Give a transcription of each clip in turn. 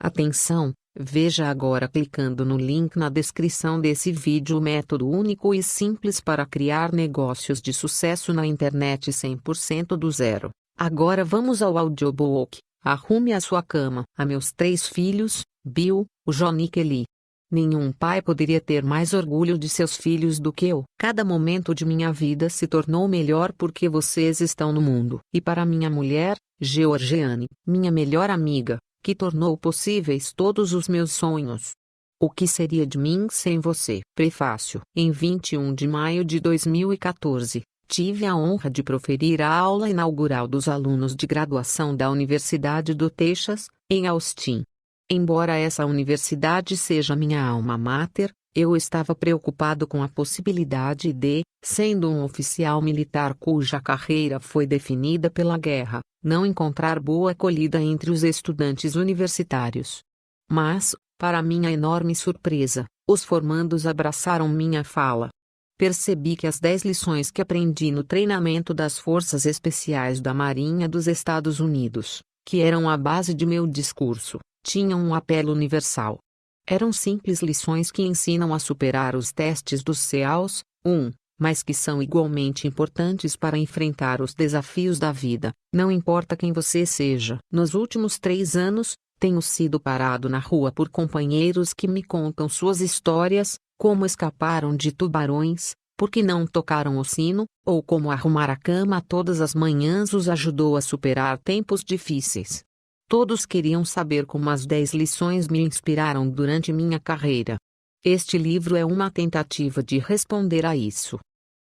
Atenção! Veja agora clicando no link na descrição desse vídeo o método único e simples para criar negócios de sucesso na internet 100% do zero. Agora vamos ao audiobook. Arrume a sua cama. A meus 3 filhos, Bill, o John e Kelly. Nenhum pai poderia ter mais orgulho de seus filhos do que eu. Cada momento de minha vida se tornou melhor porque vocês estão no mundo. E para minha mulher, Georgiane, minha melhor amiga, que tornou possíveis todos os meus sonhos. O que seria de mim sem você? Prefácio. Em 21 de maio de 2014, tive a honra de proferir a aula inaugural dos alunos de graduação da Universidade do Texas, em Austin. Embora essa universidade seja minha alma mater, eu estava preocupado com a possibilidade de, sendo um oficial militar cuja carreira foi definida pela guerra, não encontrar boa acolhida entre os estudantes universitários. Mas, para minha enorme surpresa, os formandos abraçaram minha fala. Percebi que as 10 lições que aprendi no treinamento das Forças Especiais da Marinha dos Estados Unidos, que eram a base de meu discurso, tinham um apelo universal. Eram simples lições que ensinam a superar os testes dos SEALs, mas que são igualmente importantes para enfrentar os desafios da vida, não importa quem você seja. Nos últimos 3 anos, tenho sido parado na rua por companheiros que me contam suas histórias, como escaparam de tubarões, porque não tocaram o sino, ou como arrumar a cama todas as manhãs os ajudou a superar tempos difíceis. Todos queriam saber como as 10 lições me inspiraram durante minha carreira. Este livro é uma tentativa de responder a isso.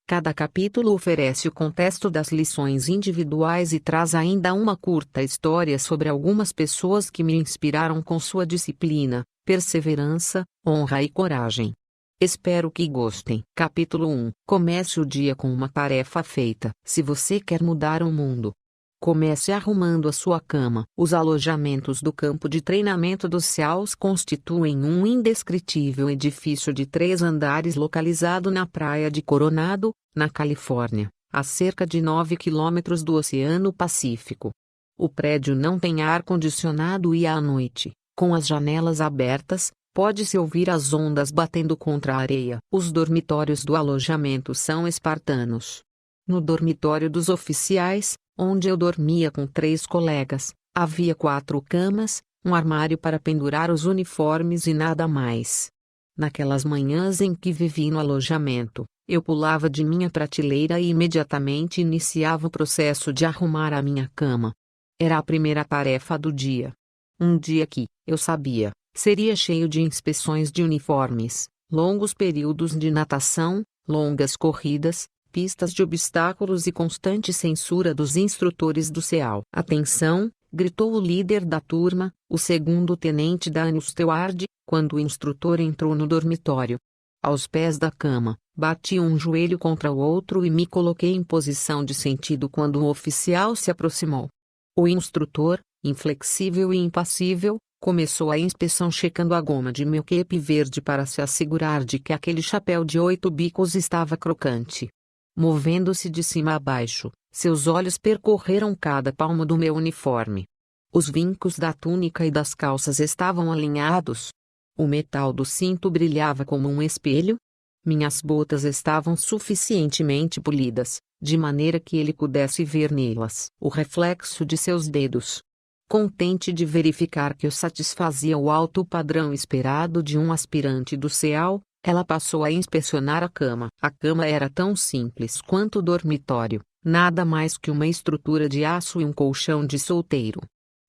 Cada capítulo oferece o contexto das lições individuais e traz ainda uma curta história sobre algumas pessoas que me inspiraram com sua disciplina, perseverança, honra e coragem. Espero que gostem. Capítulo 1. Comece o dia com uma tarefa feita. Se você quer mudar o mundo, comece arrumando a sua cama. Os alojamentos do campo de treinamento dos SEALs constituem um indescritível edifício de 3 andares localizado na praia de Coronado, na Califórnia, a cerca de 9 quilômetros do Oceano Pacífico. O prédio não tem ar-condicionado e à noite, com as janelas abertas, pode-se ouvir as ondas batendo contra a areia. Os dormitórios do alojamento são espartanos. No dormitório dos oficiais, onde eu dormia com 3 colegas, havia 4 camas, um armário para pendurar os uniformes e nada mais. Naquelas manhãs em que vivi no alojamento, eu pulava de minha prateleira e imediatamente iniciava o processo de arrumar a minha cama. Era a primeira tarefa do dia. Um dia que, eu sabia, seria cheio de inspeções de uniformes, longos períodos de natação, longas corridas, pistas de obstáculos e constante censura dos instrutores do SEAL. Atenção! Gritou o líder da turma, o segundo-tenente Dan Stewart, quando o instrutor entrou no dormitório. Aos pés da cama, bati um joelho contra o outro e me coloquei em posição de sentido quando um oficial se aproximou. O instrutor, inflexível e impassível, começou a inspeção checando a goma de meu cape verde para se assegurar de que aquele chapéu de 8 bicos estava crocante. Movendo-se de cima a baixo, seus olhos percorreram cada palmo do meu uniforme. Os vincos da túnica e das calças estavam alinhados. O metal do cinto brilhava como um espelho. Minhas botas estavam suficientemente polidas, de maneira que ele pudesse ver nelas o reflexo de seus dedos. Contente de verificar que eu satisfazia o alto padrão esperado de um aspirante do SEAL, ela passou a inspecionar a cama. A cama era tão simples quanto o dormitório, nada mais que uma estrutura de aço e um colchão de solteiro.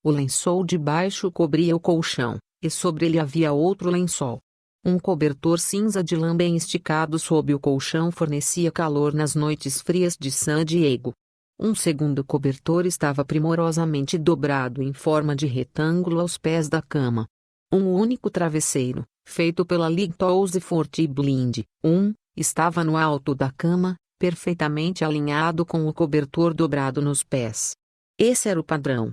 O lençol de baixo cobria o colchão, e sobre ele havia outro lençol. Um cobertor cinza de lã bem esticado sob o colchão fornecia calor nas noites frias de San Diego. Um segundo cobertor estava primorosamente dobrado em forma de retângulo aos pés da cama. Um único travesseiro, feito pela Lighthouse Forte Blind, estava no alto da cama, perfeitamente alinhado com o cobertor dobrado nos pés. Esse era o padrão.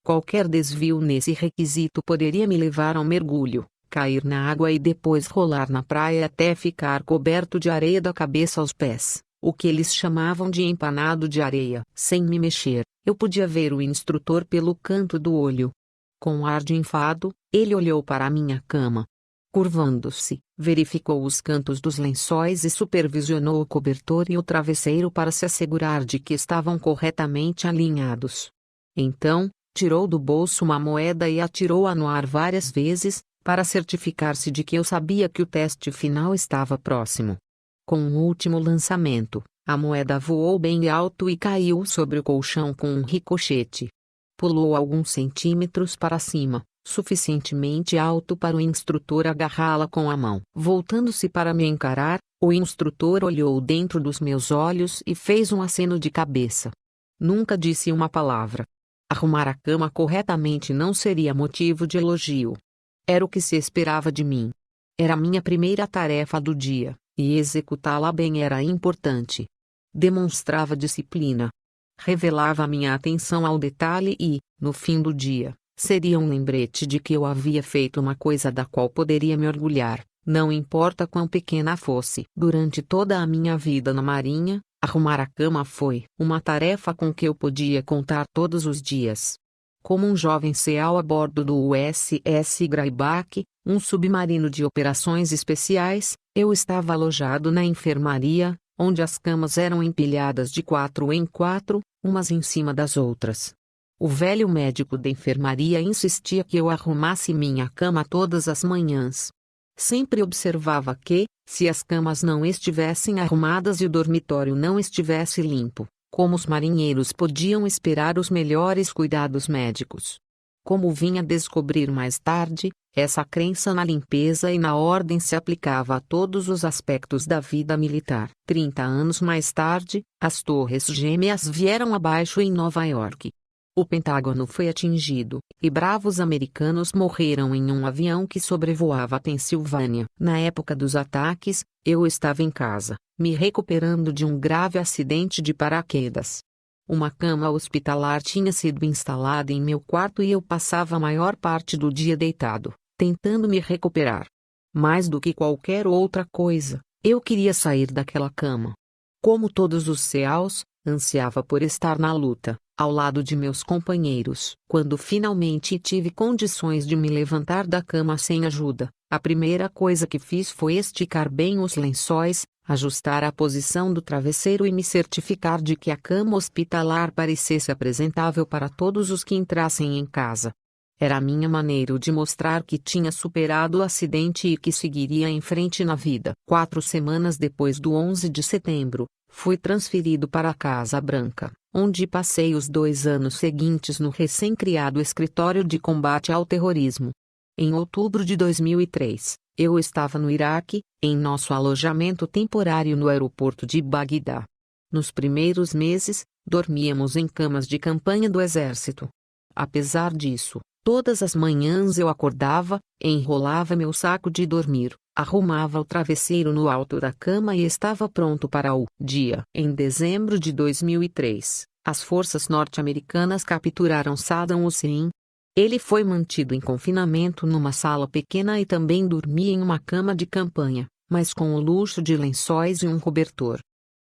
Qualquer desvio nesse requisito poderia me levar a um mergulho, cair na água e depois rolar na praia até ficar coberto de areia da cabeça aos pés, o que eles chamavam de empanado de areia. Sem me mexer, eu podia ver o instrutor pelo canto do olho. Com ar de enfado, Ele olhou para a minha cama. Curvando-se, verificou os cantos dos lençóis e supervisionou o cobertor e o travesseiro para se assegurar de que estavam corretamente alinhados. Então, tirou do bolso uma moeda e atirou-a no ar várias vezes, para certificar-se de que eu sabia que o teste final estava próximo. Com o último lançamento, a moeda voou bem alto e caiu sobre o colchão com um ricochete. Pulou alguns centímetros para cima, suficientemente alto para o instrutor agarrá-la com a mão. Voltando-se para me encarar, o instrutor olhou dentro dos meus olhos e fez um aceno de cabeça. Nunca disse uma palavra. Arrumar a cama corretamente não seria motivo de elogio. Era o que se esperava de mim. Era minha primeira tarefa do dia, e executá-la bem era importante. Demonstrava disciplina. Revelava minha atenção ao detalhe e, no fim do dia, seria um lembrete de que eu havia feito uma coisa da qual poderia me orgulhar, não importa quão pequena fosse. Durante toda a minha vida na Marinha, arrumar a cama foi uma tarefa com que eu podia contar todos os dias. Como um jovem SEAL a bordo do USS Greyback, um submarino de operações especiais, eu estava alojado na enfermaria, onde as camas eram empilhadas de 4 em 4, umas em cima das outras. O velho médico da enfermaria insistia que eu arrumasse minha cama todas as manhãs. Sempre observava que, se as camas não estivessem arrumadas e o dormitório não estivesse limpo, como os marinheiros podiam esperar os melhores cuidados médicos? Como vinha a descobrir mais tarde, essa crença na limpeza e na ordem se aplicava a todos os aspectos da vida militar. 30 anos mais tarde, as Torres Gêmeas vieram abaixo em Nova York. O Pentágono foi atingido, e bravos americanos morreram em um avião que sobrevoava a Pensilvânia. Na época dos ataques, eu estava em casa, me recuperando de um grave acidente de paraquedas. Uma cama hospitalar tinha sido instalada em meu quarto e eu passava a maior parte do dia deitado, tentando me recuperar. Mais do que qualquer outra coisa, eu queria sair daquela cama. Como todos os SEALs, ansiava por estar na luta, ao lado de meus companheiros. Quando finalmente tive condições de me levantar da cama sem ajuda, a primeira coisa que fiz foi esticar bem os lençóis, ajustar a posição do travesseiro e me certificar de que a cama hospitalar parecesse apresentável para todos os que entrassem em casa. Era a minha maneira de mostrar que tinha superado o acidente e que seguiria em frente na vida. 4 semanas depois do 11 de setembro, fui transferido para a Casa Branca, onde passei os 2 anos seguintes no recém-criado Escritório de Combate ao Terrorismo. Em outubro de 2003, eu estava no Iraque, em nosso alojamento temporário no aeroporto de Bagdá. Nos primeiros meses, dormíamos em camas de campanha do exército. Apesar disso, todas as manhãs eu acordava, enrolava meu saco de dormir, arrumava o travesseiro no alto da cama e estava pronto para o dia. Em dezembro de 2003, as forças norte-americanas capturaram Saddam Hussein. Ele foi mantido em confinamento numa sala pequena e também dormia em uma cama de campanha, mas com o luxo de lençóis e um cobertor.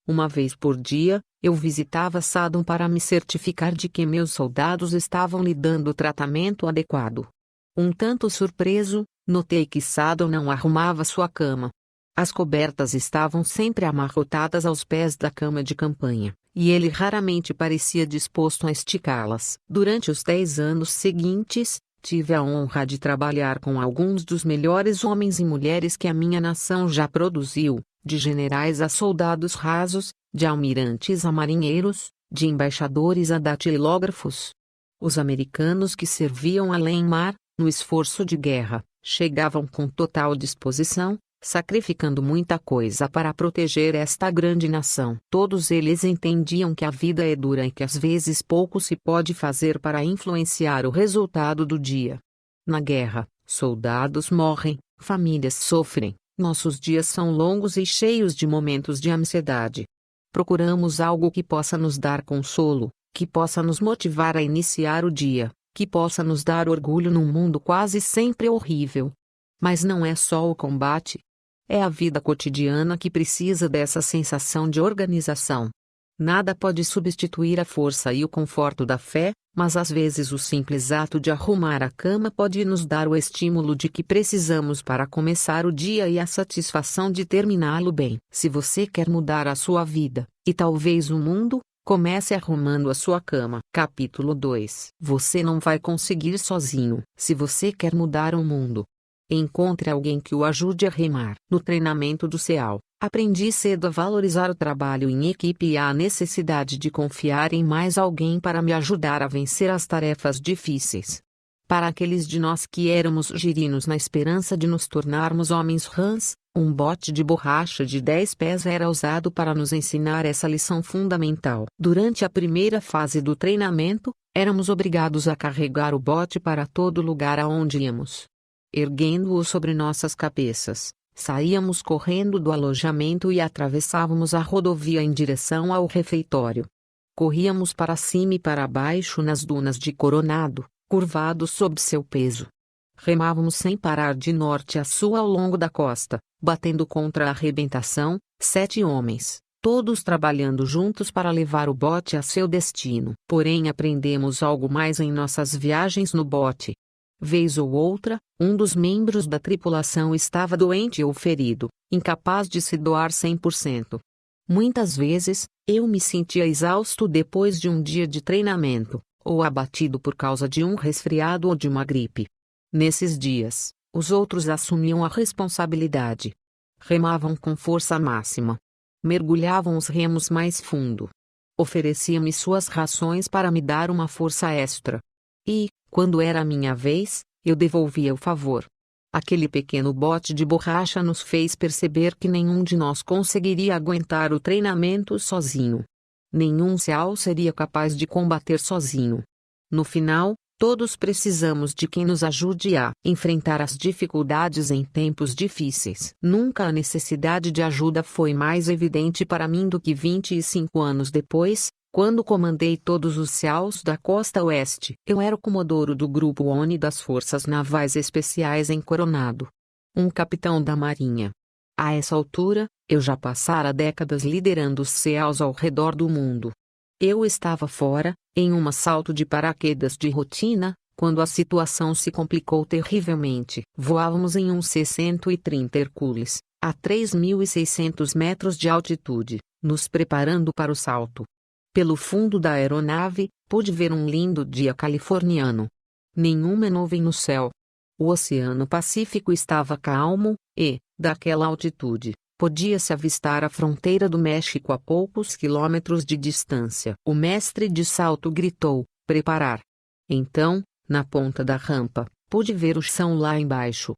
Uma vez por dia, eu visitava Saddam para me certificar de que meus soldados estavam lhe dando o tratamento adequado. Um tanto surpreso, notei que Saddam não arrumava sua cama. As cobertas estavam sempre amarrotadas aos pés da cama de campanha, e ele raramente parecia disposto a esticá-las. Durante os 10 anos seguintes, tive a honra de trabalhar com alguns dos melhores homens e mulheres que a minha nação já produziu, de generais a soldados rasos, de almirantes a marinheiros, de embaixadores a datilógrafos. Os americanos que serviam além-mar, no esforço de guerra, chegavam com total disposição, sacrificando muita coisa para proteger esta grande nação. Todos eles entendiam que a vida é dura e que às vezes pouco se pode fazer para influenciar o resultado do dia. Na guerra, soldados morrem, famílias sofrem, nossos dias são longos e cheios de momentos de ansiedade. Procuramos algo que possa nos dar consolo, que possa nos motivar a iniciar o dia, que possa nos dar orgulho num mundo quase sempre horrível. Mas não é só o combate. É a vida cotidiana que precisa dessa sensação de organização. Nada pode substituir a força e o conforto da fé, mas às vezes o simples ato de arrumar a cama pode nos dar o estímulo de que precisamos para começar o dia e a satisfação de terminá-lo bem. Se você quer mudar a sua vida, e talvez o mundo, comece arrumando a sua cama. Capítulo 2. Você não vai conseguir sozinho. Se você quer mudar o mundo, encontre alguém que o ajude a remar. No treinamento do CEAL, aprendi cedo a valorizar o trabalho em equipe e a necessidade de confiar em mais alguém para me ajudar a vencer as tarefas difíceis. Para aqueles de nós que éramos girinos na esperança de nos tornarmos homens rãs, um bote de borracha de 10 pés era usado para nos ensinar essa lição fundamental. Durante a primeira fase do treinamento, éramos obrigados a carregar o bote para todo lugar aonde íamos. Erguendo-o sobre nossas cabeças, saíamos correndo do alojamento e atravessávamos a rodovia em direção ao refeitório. Corríamos para cima e para baixo nas dunas de Coronado, curvados sob seu peso. Remávamos sem parar de norte a sul ao longo da costa, batendo contra a arrebentação, 7 homens, todos trabalhando juntos para levar o bote a seu destino. Porém aprendemos algo mais em nossas viagens no bote. Vez ou outra, um dos membros da tripulação estava doente ou ferido, incapaz de se doar 100%. Muitas vezes, eu me sentia exausto depois de um dia de treinamento, ou abatido por causa de um resfriado ou de uma gripe. Nesses dias, os outros assumiam a responsabilidade. Remavam com força máxima. Mergulhavam os remos mais fundo. Ofereciam-me suas rações para me dar uma força extra. E, quando era a minha vez, eu devolvia o favor. Aquele pequeno bote de borracha nos fez perceber que nenhum de nós conseguiria aguentar o treinamento sozinho. Nenhum CEAL seria capaz de combater sozinho. No final, todos precisamos de quem nos ajude a enfrentar as dificuldades em tempos difíceis. Nunca a necessidade de ajuda foi mais evidente para mim do que 25 anos depois, quando comandei todos os CEALs da Costa Oeste. Eu era o comodoro do Grupo ONI das Forças Navais Especiais em Coronado. Um capitão da Marinha. A essa altura, eu já passara décadas liderando os CEALs ao redor do mundo. Eu estava fora, em um salto de paraquedas de rotina, quando a situação se complicou terrivelmente. Voávamos em um C-130 Hercules, a 3.600 metros de altitude, nos preparando para o salto. Pelo fundo da aeronave, pude ver um lindo dia californiano. Nenhuma nuvem no céu. O Oceano Pacífico estava calmo, e, daquela altitude, podia-se avistar a fronteira do México a poucos quilômetros de distância. O mestre de salto gritou: "Preparar!" Então, na ponta da rampa, pude ver o chão lá embaixo.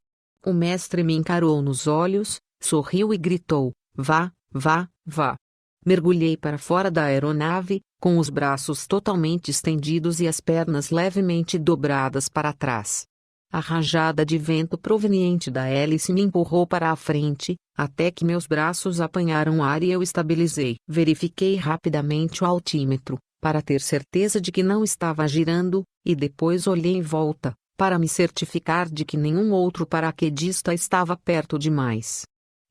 O mestre me encarou nos olhos, sorriu e gritou: "Vá, vá, vá!" Mergulhei para fora da aeronave, com os braços totalmente estendidos e as pernas levemente dobradas para trás. A rajada de vento proveniente da hélice me empurrou para a frente, até que meus braços apanharam ar e eu estabilizei. Verifiquei rapidamente o altímetro, para ter certeza de que não estava girando, e depois olhei em volta, para me certificar de que nenhum outro paraquedista estava perto demais.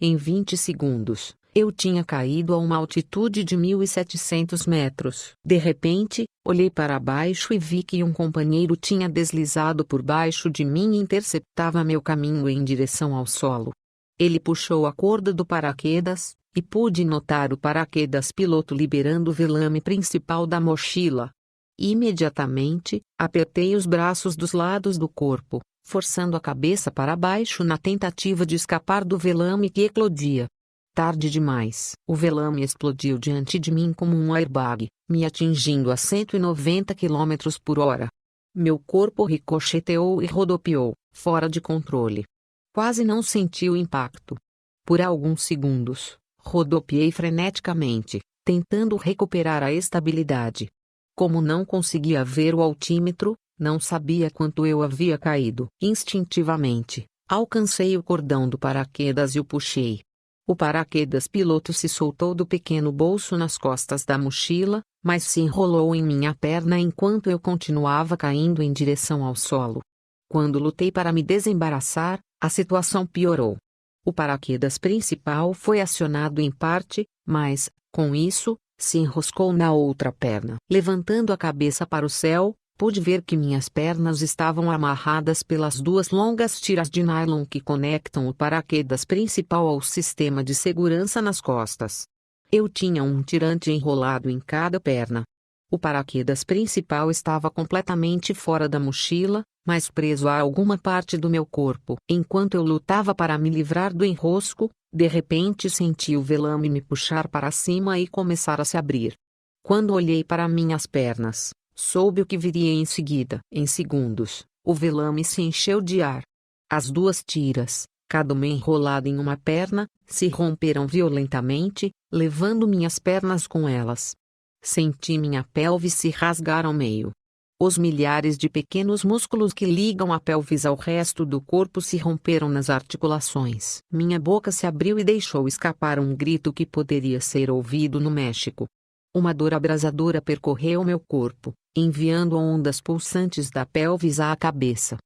Em 20 segundos, eu tinha caído a uma altitude de 1.700 metros. De repente, olhei para baixo e vi que um companheiro tinha deslizado por baixo de mim e interceptava meu caminho em direção ao solo. Ele puxou a corda do paraquedas, e pude notar o paraquedas piloto liberando o velame principal da mochila. Imediatamente, apertei os braços dos lados do corpo, forçando a cabeça para baixo na tentativa de escapar do velame que eclodia. Tarde demais. O velame explodiu diante de mim como um airbag, me atingindo a 190 km por hora. Meu corpo ricocheteou e rodopiou, fora de controle. Quase não senti o impacto. Por alguns segundos, rodopiei freneticamente, tentando recuperar a estabilidade. Como não conseguia ver o altímetro, não sabia quanto eu havia caído. Instintivamente, alcancei o cordão do paraquedas e o puxei. O paraquedas piloto se soltou do pequeno bolso nas costas da mochila, mas se enrolou em minha perna enquanto eu continuava caindo em direção ao solo. Quando lutei para me desembaraçar, a situação piorou. O paraquedas principal foi acionado em parte, mas, com isso, se enroscou na outra perna. Levantando a cabeça para o céu, pude ver que minhas pernas estavam amarradas pelas duas longas tiras de nylon que conectam o paraquedas principal ao sistema de segurança nas costas. Eu tinha um tirante enrolado em cada perna. O paraquedas principal estava completamente fora da mochila, mas preso a alguma parte do meu corpo. Enquanto eu lutava para me livrar do enrosco, de repente senti o velame me puxar para cima e começar a se abrir. Quando olhei para minhas pernas, soube o que viria em seguida. Em segundos, o velame se encheu de ar. As duas tiras, cada uma enrolada em uma perna, se romperam violentamente, levando minhas pernas com elas. Senti minha pelve se rasgar ao meio. Os milhares de pequenos músculos que ligam a pelvis ao resto do corpo se romperam nas articulações. Minha boca se abriu e deixou escapar um grito que poderia ser ouvido no México. Uma dor abrasadora percorreu meu corpo, enviando ondas pulsantes da pelvis à cabeça.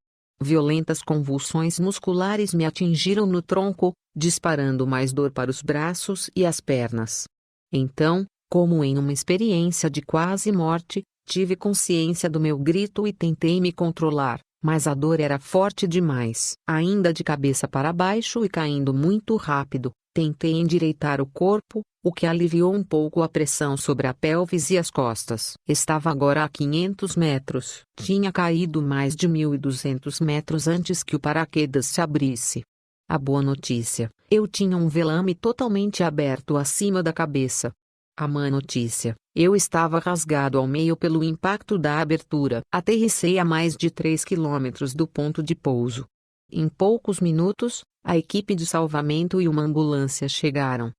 Violentas convulsões musculares me atingiram no tronco, disparando mais dor para os braços e as pernas. Então, como em uma experiência de quase morte, tive consciência do meu grito e tentei me controlar, mas a dor era forte demais. Ainda de cabeça para baixo e caindo muito rápido, tentei endireitar o corpo, o que aliviou um pouco a pressão sobre a pelvis e as costas. Estava agora a 500 metros. Tinha caído mais de 1.200 metros antes que o paraquedas se abrisse. A boa notícia: eu tinha um velame totalmente aberto acima da cabeça. A má notícia: eu estava rasgado ao meio pelo impacto da abertura. Aterrissei a mais de 3 quilômetros do ponto de pouso. Em poucos minutos, a equipe de salvamento e uma ambulância chegaram.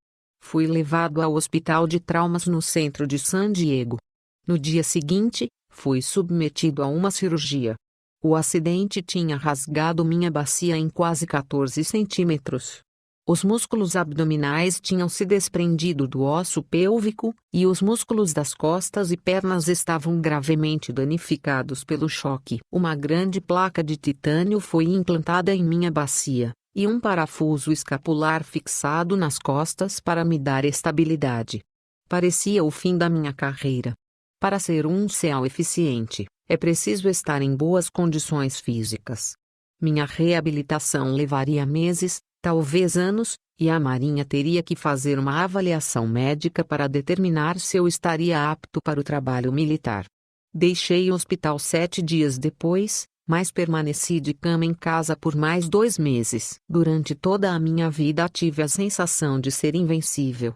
Fui levado ao hospital de traumas no centro de San Diego. No dia seguinte, fui submetido a uma cirurgia. O acidente tinha rasgado minha bacia em quase 14 centímetros. Os músculos abdominais tinham se desprendido do osso pélvico, e os músculos das costas e pernas estavam gravemente danificados pelo choque. Uma grande placa de titânio foi implantada em minha bacia, e um parafuso escapular fixado nas costas para me dar estabilidade. Parecia o fim da minha carreira. Para ser um SEAL eficiente, é preciso estar em boas condições físicas. Minha reabilitação levaria meses, talvez anos, e a Marinha teria que fazer uma avaliação médica para determinar se eu estaria apto para o trabalho militar. Deixei o hospital 7 dias depois, mas permaneci de cama em casa por mais 2 meses. Durante toda a minha vida tive a sensação de ser invencível.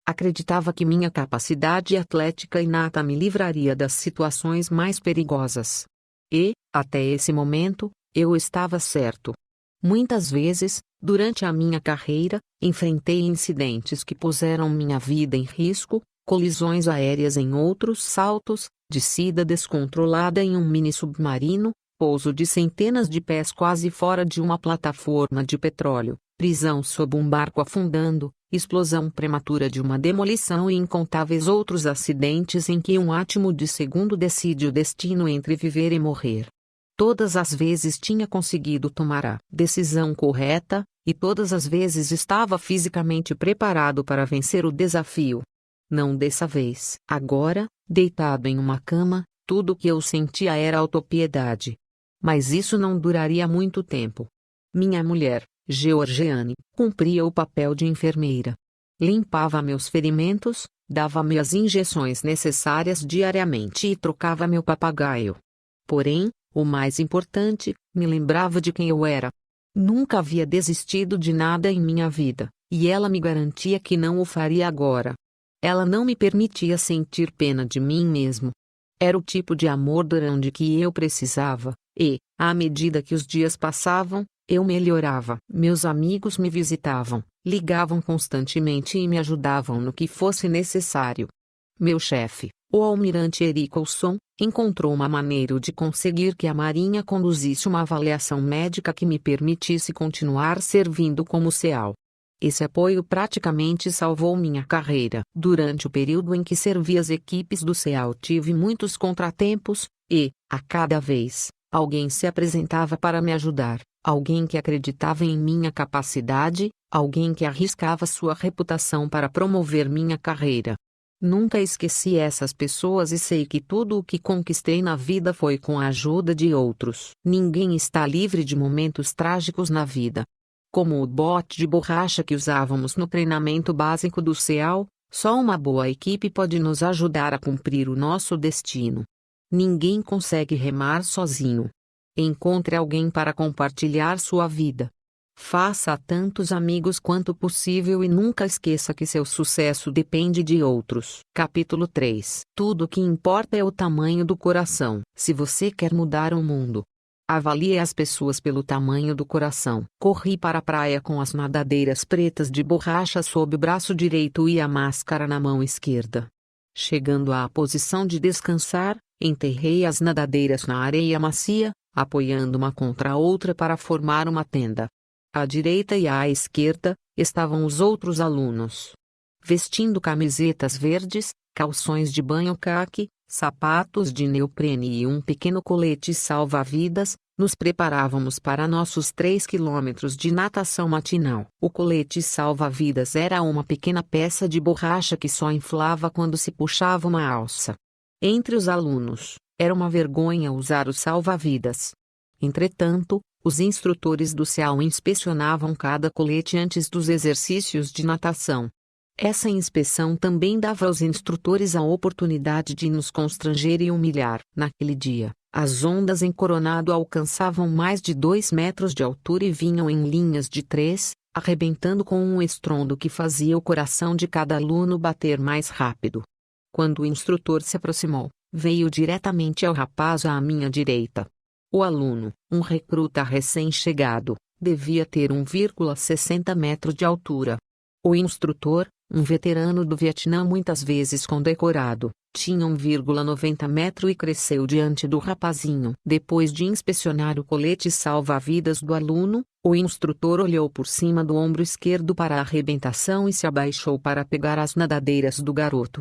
Acreditava que minha capacidade atlética inata me livraria das situações mais perigosas. E, até esse momento, eu estava certo. Muitas vezes, durante a minha carreira, enfrentei incidentes que puseram minha vida em risco, colisões aéreas em outros saltos, descida descontrolada em um mini-submarino, pouso de centenas de pés quase fora de uma plataforma de petróleo, prisão sob um barco afundando, explosão prematura de uma demolição e incontáveis outros acidentes em que um átimo de segundo decide o destino entre viver e morrer. Todas as vezes tinha conseguido tomar a decisão correta, e todas as vezes estava fisicamente preparado para vencer o desafio. Não dessa vez. Agora, deitado em uma cama, tudo o que eu sentia era autopiedade. Mas isso não duraria muito tempo. Minha mulher, Georgiane, cumpria o papel de enfermeira. Limpava meus ferimentos, dava-me as injeções necessárias diariamente e trocava meu papagaio. Porém, o mais importante, me lembrava de quem eu era. Nunca havia desistido de nada em minha vida, e ela me garantia que não o faria agora. Ela não me permitia sentir pena de mim mesmo. Era o tipo de amor durante que eu precisava, e, à medida que os dias passavam, eu melhorava. Meus amigos me visitavam, ligavam constantemente e me ajudavam no que fosse necessário. Meu chefe, o almirante Eric Olson, encontrou uma maneira de conseguir que a Marinha conduzisse uma avaliação médica que me permitisse continuar servindo como SEAL. Esse apoio praticamente salvou minha carreira. Durante o período em que servi as equipes do SEAL tive muitos contratempos, e, a cada vez, alguém se apresentava para me ajudar, alguém que acreditava em minha capacidade, alguém que arriscava sua reputação para promover minha carreira. Nunca esqueci essas pessoas e sei que tudo o que conquistei na vida foi com a ajuda de outros. Ninguém está livre de momentos trágicos na vida. Como o bote de borracha que usávamos no treinamento básico do CEAL, só uma boa equipe pode nos ajudar a cumprir o nosso destino. Ninguém consegue remar sozinho. Encontre alguém para compartilhar sua vida. Faça tantos amigos quanto possível e nunca esqueça que seu sucesso depende de outros. Capítulo 3. Tudo o que importa é o tamanho do coração. Se você quer mudar o mundo, avalie as pessoas pelo tamanho do coração. Corri para a praia com as nadadeiras pretas de borracha sob o braço direito e a máscara na mão esquerda. Chegando à posição de descansar, enterrei as nadadeiras na areia macia, apoiando uma contra a outra para formar uma tenda. À direita e à esquerda, estavam os outros alunos. Vestindo camisetas verdes, calções de banho caqui, sapatos de neoprene e um pequeno colete salva-vidas, nos preparávamos para nossos 3 quilômetros de natação matinal. O colete salva-vidas era uma pequena peça de borracha que só inflava quando se puxava uma alça. Entre os alunos, era uma vergonha usar o salva-vidas. Entretanto, os instrutores do CEAL inspecionavam cada colete antes dos exercícios de natação. Essa inspeção também dava aos instrutores a oportunidade de nos constranger e humilhar. Naquele dia, as ondas em Coronado alcançavam mais de 2 metros de altura e vinham em linhas de 3, arrebentando com um estrondo que fazia o coração de cada aluno bater mais rápido. Quando o instrutor se aproximou, veio diretamente ao rapaz à minha direita. O aluno, um recruta recém-chegado, devia ter 1,60 metros de altura. O instrutor, um veterano do Vietnã muitas vezes condecorado, tinha 1,90 metros e cresceu diante do rapazinho. Depois de inspecionar o colete salva-vidas do aluno, o instrutor olhou por cima do ombro esquerdo para a arrebentação e se abaixou para pegar as nadadeiras do garoto.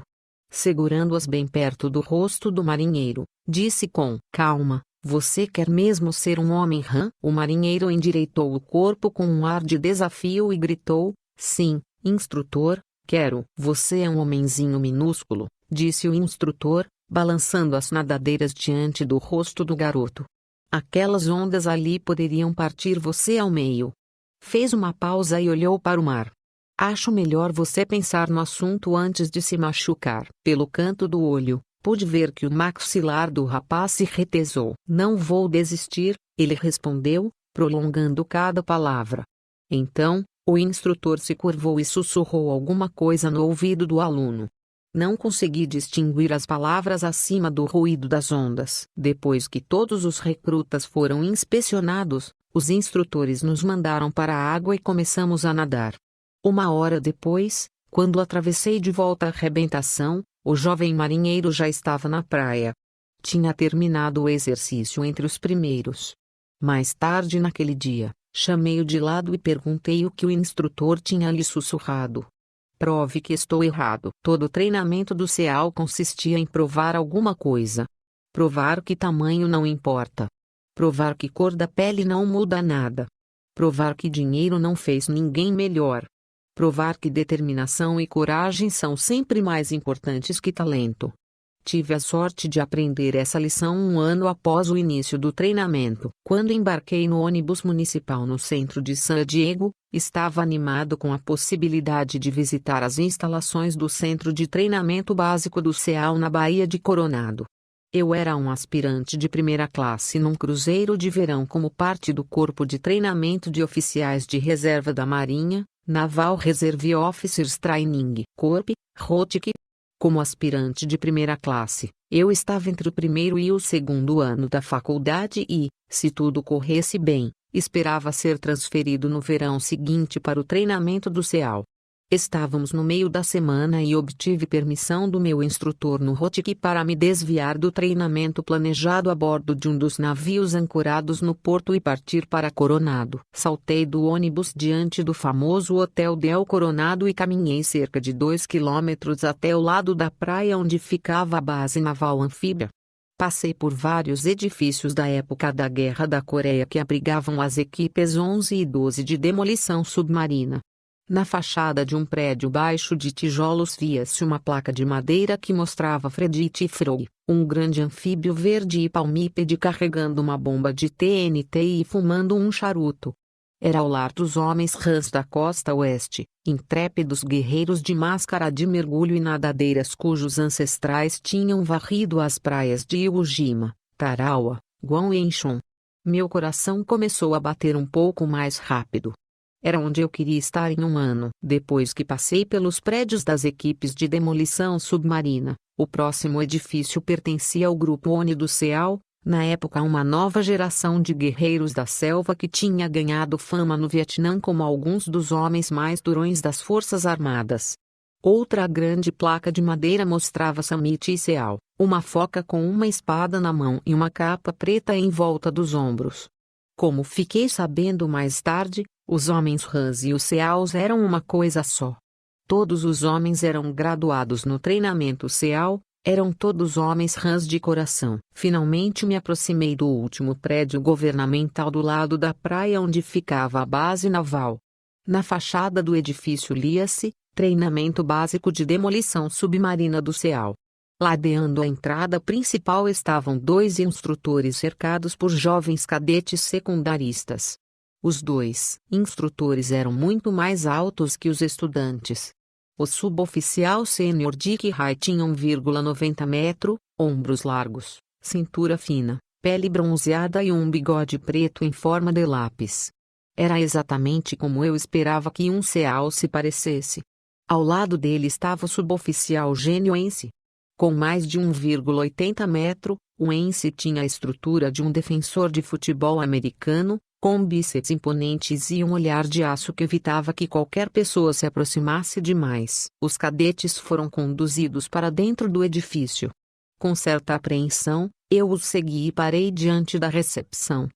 Segurando-as bem perto do rosto do marinheiro, disse com calma: "Você quer mesmo ser um homem rã?" O marinheiro endireitou o corpo com um ar de desafio e gritou: "Sim, instrutor, quero." "Você é um homenzinho minúsculo", disse o instrutor, balançando as nadadeiras diante do rosto do garoto. "Aquelas ondas ali poderiam partir você ao meio." Fez uma pausa e olhou para o mar. "Acho melhor você pensar no assunto antes de se machucar." Pelo canto do olho, pude ver que o maxilar do rapaz se retesou. "Não vou desistir", ele respondeu, prolongando cada palavra. Então, o instrutor se curvou e sussurrou alguma coisa no ouvido do aluno. Não consegui distinguir as palavras acima do ruído das ondas. Depois que todos os recrutas foram inspecionados, os instrutores nos mandaram para a água e começamos a nadar. 1 hora depois, quando atravessei de volta a arrebentação, o jovem marinheiro já estava na praia. Tinha terminado o exercício entre os primeiros. Mais tarde naquele dia, chamei-o de lado e perguntei o que o instrutor tinha lhe sussurrado. "Prove que estou errado." Todo o treinamento do CEAL consistia em provar alguma coisa. Provar que tamanho não importa. Provar que cor da pele não muda nada. Provar que dinheiro não fez ninguém melhor. Provar que determinação e coragem são sempre mais importantes que talento. Tive a sorte de aprender essa lição 1 ano após o início do treinamento. Quando embarquei no ônibus municipal no centro de San Diego, estava animado com a possibilidade de visitar as instalações do Centro de Treinamento Básico do CEAL na Baía de Coronado. Eu era um aspirante de primeira classe num cruzeiro de verão como parte do Corpo de Treinamento de Oficiais de Reserva da Marinha, Naval Reserve Officers Training Corps, ROTC. Como aspirante de primeira classe, eu estava entre o primeiro e o segundo ano da faculdade e, se tudo corresse bem, esperava ser transferido no verão seguinte para o treinamento do CEAL. Estávamos no meio da semana e obtive permissão do meu instrutor no ROTC para me desviar do treinamento planejado a bordo de um dos navios ancorados no porto e partir para Coronado. Saltei do ônibus diante do famoso Hotel Del Coronado e caminhei cerca de 2 quilômetros até o lado da praia onde ficava a base naval anfíbia. Passei por vários edifícios da época da Guerra da Coreia que abrigavam as equipes 11 e 12 de demolição submarina. Na fachada de um prédio baixo de tijolos via-se uma placa de madeira que mostrava Fredite Froe, um grande anfíbio verde e palmípede carregando uma bomba de TNT e fumando um charuto. Era o lar dos homens Rãs da costa oeste, intrépidos guerreiros de máscara de mergulho e nadadeiras cujos ancestrais tinham varrido as praias de Iwo Jima, Tarawa, Guam e Incheon. Meu coração começou a bater um pouco mais rápido. Era onde eu queria estar em um ano. Depois que passei pelos prédios das equipes de demolição submarina, o próximo edifício pertencia ao grupo ONI do CEAL, na época uma nova geração de guerreiros da selva que tinha ganhado fama no Vietnã como alguns dos homens mais durões das Forças Armadas. Outra grande placa de madeira mostrava Samit CEAL, uma foca com uma espada na mão e uma capa preta em volta dos ombros. Como fiquei sabendo mais tarde, os homens Rãs e os CEALs eram uma coisa só. Todos os homens eram graduados no treinamento CEAL, eram todos homens Rãs de coração. Finalmente me aproximei do último prédio governamental do lado da praia onde ficava a base naval. Na fachada do edifício lia-se, Treinamento Básico de Demolição Submarina do CEAL. Ladeando a entrada principal estavam 2 instrutores cercados por jovens cadetes secundaristas. Os 2 instrutores eram muito mais altos que os estudantes. O suboficial sênior Dick Rai tinha 1,90 metro, ombros largos, cintura fina, pele bronzeada e um bigode preto em forma de lápis. Era exatamente como eu esperava que um CEAL se parecesse. Ao lado dele estava o suboficial Gênio Ence. Com mais de 1,80 metro, o Ence tinha a estrutura de um defensor de futebol americano, com bíceps imponentes e um olhar de aço que evitava que qualquer pessoa se aproximasse demais. Os cadetes foram conduzidos para dentro do edifício. Com certa apreensão, eu os segui e parei diante da recepção.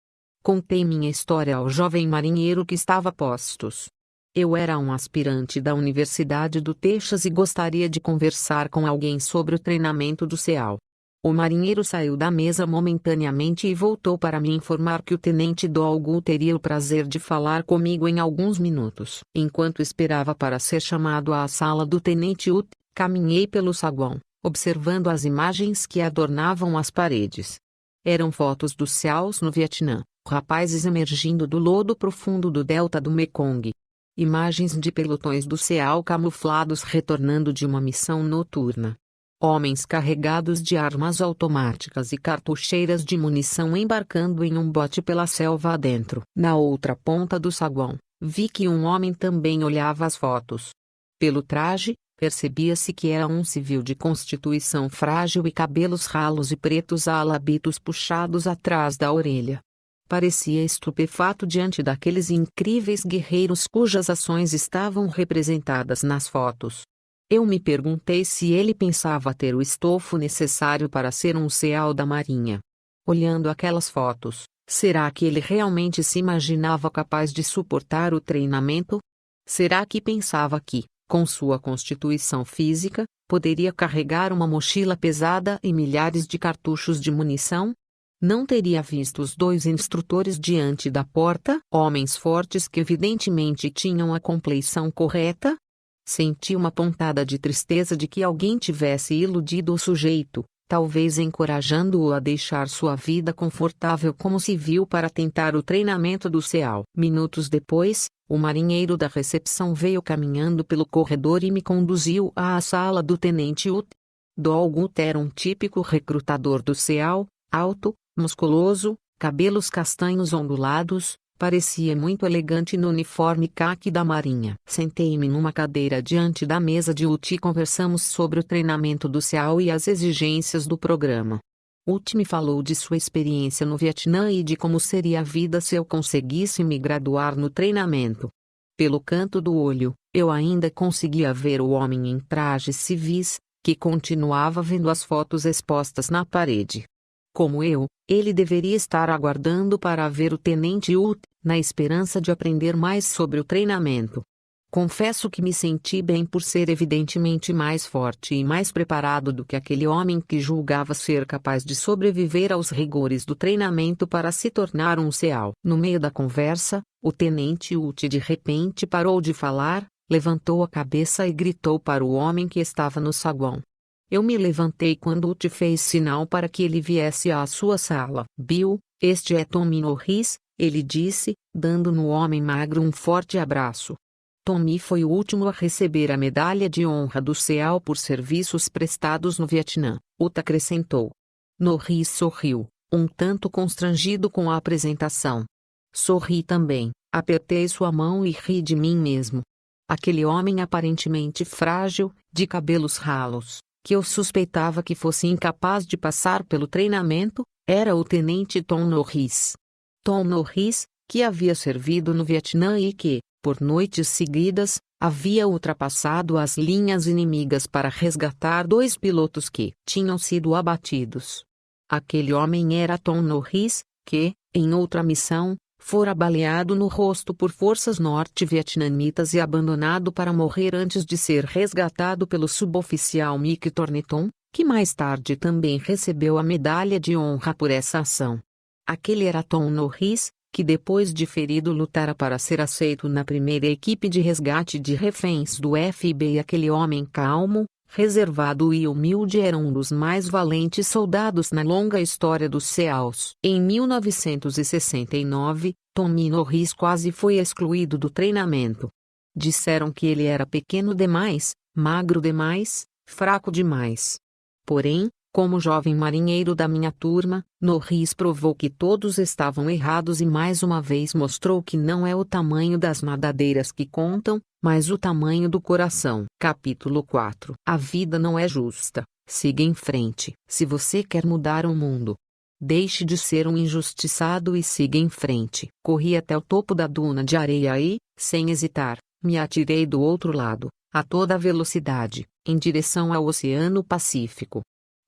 Contei minha história ao jovem marinheiro que estava a postos. Eu era um aspirante da Universidade do Texas e gostaria de conversar com alguém sobre o treinamento do CEAL. O marinheiro saiu da mesa momentaneamente e voltou para me informar que o tenente Dolgo teria o prazer de falar comigo em alguns minutos. Enquanto esperava para ser chamado à sala do tenente Ut, caminhei pelo saguão, observando as imagens que adornavam as paredes. Eram fotos dos CEALs no Vietnã, rapazes emergindo do lodo profundo do delta do Mekong. Imagens de pelotões do CEAL camuflados retornando de uma missão noturna. Homens carregados de armas automáticas e cartucheiras de munição embarcando em um bote pela selva adentro. Na outra ponta do saguão, vi que um homem também olhava as fotos. Pelo traje, percebia-se que era um civil de constituição frágil e cabelos ralos e pretos a alabitos puxados atrás da orelha. Parecia estupefato diante daqueles incríveis guerreiros cujas ações estavam representadas nas fotos. Eu me perguntei se ele pensava ter o estofo necessário para ser um CEAL da Marinha. Olhando aquelas fotos, será que ele realmente se imaginava capaz de suportar o treinamento? Será que pensava que, com sua constituição física, poderia carregar uma mochila pesada e milhares de cartuchos de munição? Não teria visto os 2 instrutores diante da porta, homens fortes que evidentemente tinham a compleição correta? Senti uma pontada de tristeza de que alguém tivesse iludido o sujeito, talvez encorajando-o a deixar sua vida confortável como civil para tentar o treinamento do CEAL. Minutos depois, o marinheiro da recepção veio caminhando pelo corredor e me conduziu à sala do tenente Ut. Dolgo Ut era um típico recrutador do CEAL, alto, musculoso, cabelos castanhos ondulados, parecia muito elegante no uniforme caque da Marinha. Sentei-me numa cadeira diante da mesa de Ut e conversamos sobre o treinamento do CEAL e as exigências do programa. Ut me falou de sua experiência no Vietnã e de como seria a vida se eu conseguisse me graduar no treinamento. Pelo canto do olho, eu ainda conseguia ver o homem em trajes civis, que continuava vendo as fotos expostas na parede. Como eu, ele deveria estar aguardando para ver o tenente Ut, na esperança de aprender mais sobre o treinamento. Confesso que me senti bem por ser evidentemente mais forte e mais preparado do que aquele homem que julgava ser capaz de sobreviver aos rigores do treinamento para se tornar um CEAL. No meio da conversa, o tenente Ut de repente parou de falar, levantou a cabeça e gritou para o homem que estava no saguão. Eu me levantei quando te fez sinal para que ele viesse à sua sala. Bill, este é Tommy Norris, ele disse, dando no homem magro um forte abraço. Tommy foi o último a receber a medalha de honra do SEAL por serviços prestados no Vietnã, Uta acrescentou. Norris sorriu, um tanto constrangido com a apresentação. Sorri também, apertei sua mão e ri de mim mesmo. Aquele homem aparentemente frágil, de cabelos ralos, que eu suspeitava que fosse incapaz de passar pelo treinamento, era o tenente Tom Norris. Tom Norris, que havia servido no Vietnã e que, por noites seguidas, havia ultrapassado as linhas inimigas para resgatar 2 pilotos que tinham sido abatidos. Aquele homem era Tom Norris, que, em outra missão, fora baleado no rosto por forças norte-vietnamitas e abandonado para morrer antes de ser resgatado pelo suboficial Mick Thornton, que mais tarde também recebeu a medalha de honra por essa ação. Aquele era Tom Norris, que depois de ferido lutara para ser aceito na primeira equipe de resgate de reféns do FBI. Aquele homem calmo, reservado e humilde era um dos mais valentes soldados na longa história dos SEALs. Em 1969, Tommy Norris quase foi excluído do treinamento. Disseram que ele era pequeno demais, magro demais, fraco demais. Porém, como jovem marinheiro da minha turma, Norris provou que todos estavam errados e mais uma vez mostrou que não é o tamanho das nadadeiras que contam, mas o tamanho do coração. Capítulo 4. A vida não é justa. Siga em frente. Se você quer mudar o mundo, deixe de ser um injustiçado e siga em frente. Corri até o topo da duna de areia e, sem hesitar, me atirei do outro lado, a toda velocidade, em direção ao Oceano Pacífico.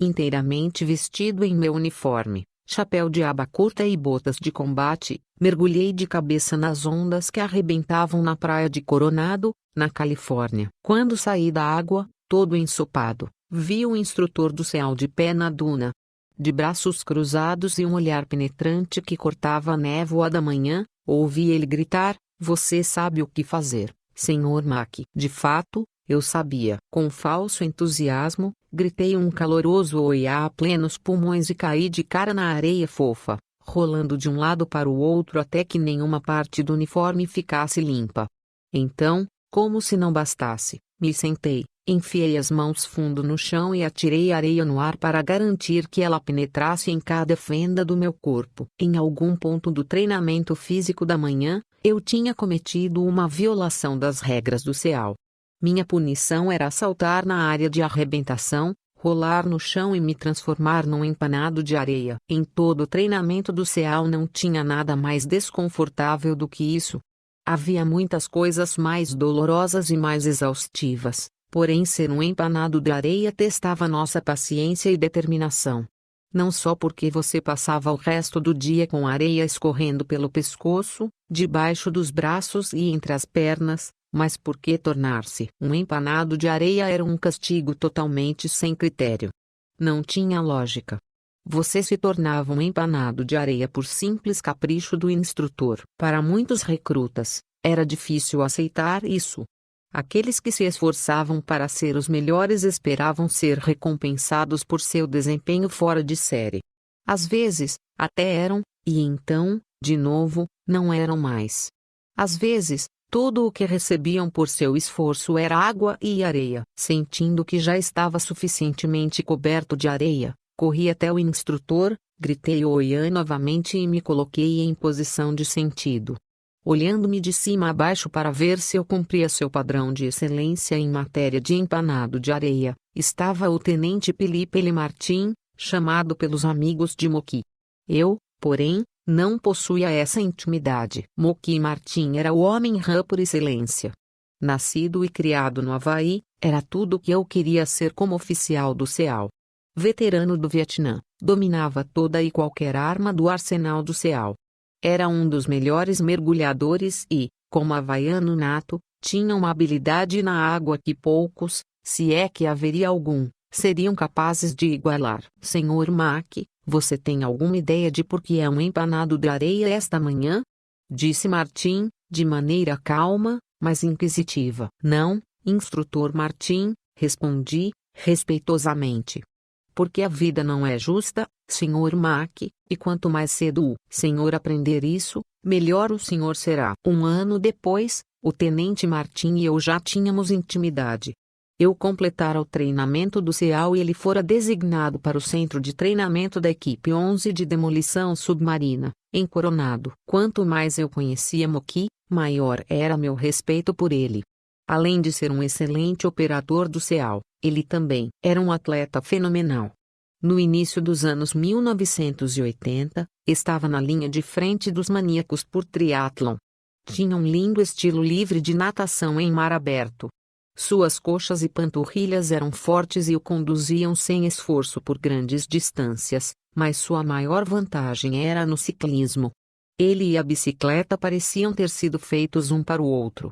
Inteiramente vestido em meu uniforme, chapéu de aba curta e botas de combate, mergulhei de cabeça nas ondas que arrebentavam na praia de Coronado, na Califórnia. Quando saí da água, todo ensopado, vi o instrutor do SEAL de pé na duna. De braços cruzados e um olhar penetrante que cortava a névoa da manhã, ouvi ele gritar, você sabe o que fazer, Sr. Mack. De fato, eu sabia. Com falso entusiasmo, gritei um caloroso oiá a plenos pulmões e caí de cara na areia fofa, rolando de um lado para o outro até que nenhuma parte do uniforme ficasse limpa. Então, como se não bastasse, me sentei, enfiei as mãos fundo no chão e atirei areia no ar para garantir que ela penetrasse em cada fenda do meu corpo. Em algum ponto do treinamento físico da manhã, eu tinha cometido uma violação das regras do SEAL. Minha punição era saltar na área de arrebentação, rolar no chão e me transformar num empanado de areia. Em todo o treinamento do SEAL não tinha nada mais desconfortável do que isso. Havia muitas coisas mais dolorosas e mais exaustivas, porém ser um empanado de areia testava nossa paciência e determinação. Não só porque você passava o resto do dia com areia escorrendo pelo pescoço, debaixo dos braços e entre as pernas, mas porque tornar-se um empanado de areia era um castigo totalmente sem critério. Não tinha lógica. Você se tornava um empanado de areia por simples capricho do instrutor. Para muitos recrutas, era difícil aceitar isso. Aqueles que se esforçavam para ser os melhores esperavam ser recompensados por seu desempenho fora de série. Às vezes, até eram, e então, de novo, não eram mais. Às vezes, tudo o que recebiam por seu esforço era água e areia. Sentindo que já estava suficientemente coberto de areia, corri até o instrutor, gritei oiã novamente e me coloquei em posição de sentido. Olhando-me de cima a baixo para ver se eu cumpria seu padrão de excelência em matéria de empanado de areia, estava o tenente Philippe L. Martin, chamado pelos amigos de Moki. Eu, porém, não possuía essa intimidade. Moki Martin era o homem rã por excelência. Nascido e criado no Havaí, era tudo o que eu queria ser como oficial do SEAL. Veterano do Vietnã, dominava toda e qualquer arma do arsenal do SEAL. Era um dos melhores mergulhadores e, como havaiano nato, tinha uma habilidade na água que poucos, se é que haveria algum, seriam capazes de igualar. Sr. Mack, você tem alguma ideia de por que é um empanado de areia esta manhã? Disse Martin, de maneira calma, mas inquisitiva. Não, instrutor Martin, respondi, respeitosamente. Porque a vida não é justa, Sr. Mack, e quanto mais cedo o senhor aprender isso, melhor o senhor será. 1 ano depois, o tenente Martin e eu já tínhamos intimidade. Eu completara o treinamento do CEAL e ele fora designado para o centro de treinamento da equipe 11 de demolição submarina, em Coronado. Quanto mais eu conhecia Moki, maior era meu respeito por ele. Além de ser um excelente operador do CEAL, ele também era um atleta fenomenal. No início dos anos 1980, estava na linha de frente dos maníacos por triatlon. Tinha um lindo estilo livre de natação em mar aberto. Suas coxas e panturrilhas eram fortes e o conduziam sem esforço por grandes distâncias, mas sua maior vantagem era no ciclismo. Ele e a bicicleta pareciam ter sido feitos um para o outro.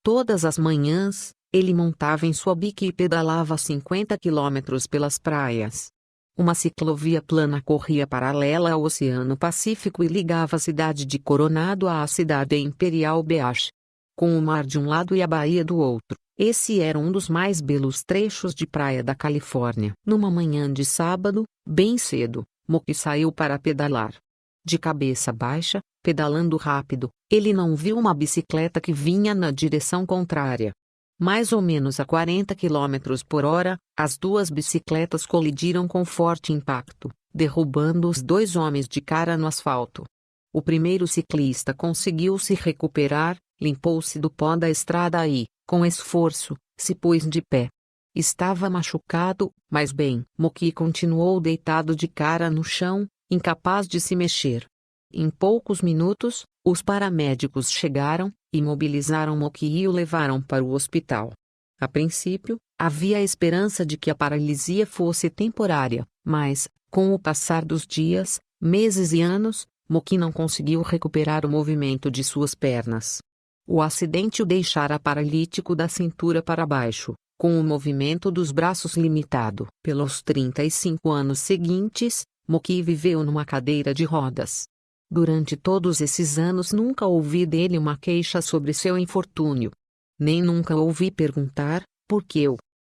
Todas as manhãs, ele montava em sua bique e pedalava 50 quilômetros pelas praias. Uma ciclovia plana corria paralela ao Oceano Pacífico e ligava a cidade de Coronado à cidade Imperial Beach. Com o mar de um lado e a baía do outro, esse era um dos mais belos trechos de praia da Califórnia. Numa manhã de sábado, bem cedo, Moki saiu para pedalar. De cabeça baixa, pedalando rápido, ele não viu uma bicicleta que vinha na direção contrária. Mais ou menos a 40 km por hora, as duas bicicletas colidiram com forte impacto, derrubando os dois homens de cara no asfalto. O primeiro ciclista conseguiu se recuperar, limpou-se do pó da estrada e, com esforço, se pôs de pé. Estava machucado, mas bem. Moki continuou deitado de cara no chão, incapaz de se mexer. Em poucos minutos, os paramédicos chegaram, imobilizaram Moki e o levaram para o hospital. A princípio, havia a esperança de que a paralisia fosse temporária, mas, com o passar dos dias, meses e anos, Moki não conseguiu recuperar o movimento de suas pernas. O acidente o deixara paralítico da cintura para baixo, com o movimento dos braços limitado. Pelos 35 anos seguintes, Moki viveu numa cadeira de rodas. Durante todos esses anos nunca ouvi dele uma queixa sobre seu infortúnio. Nem nunca ouvi perguntar, por que eu?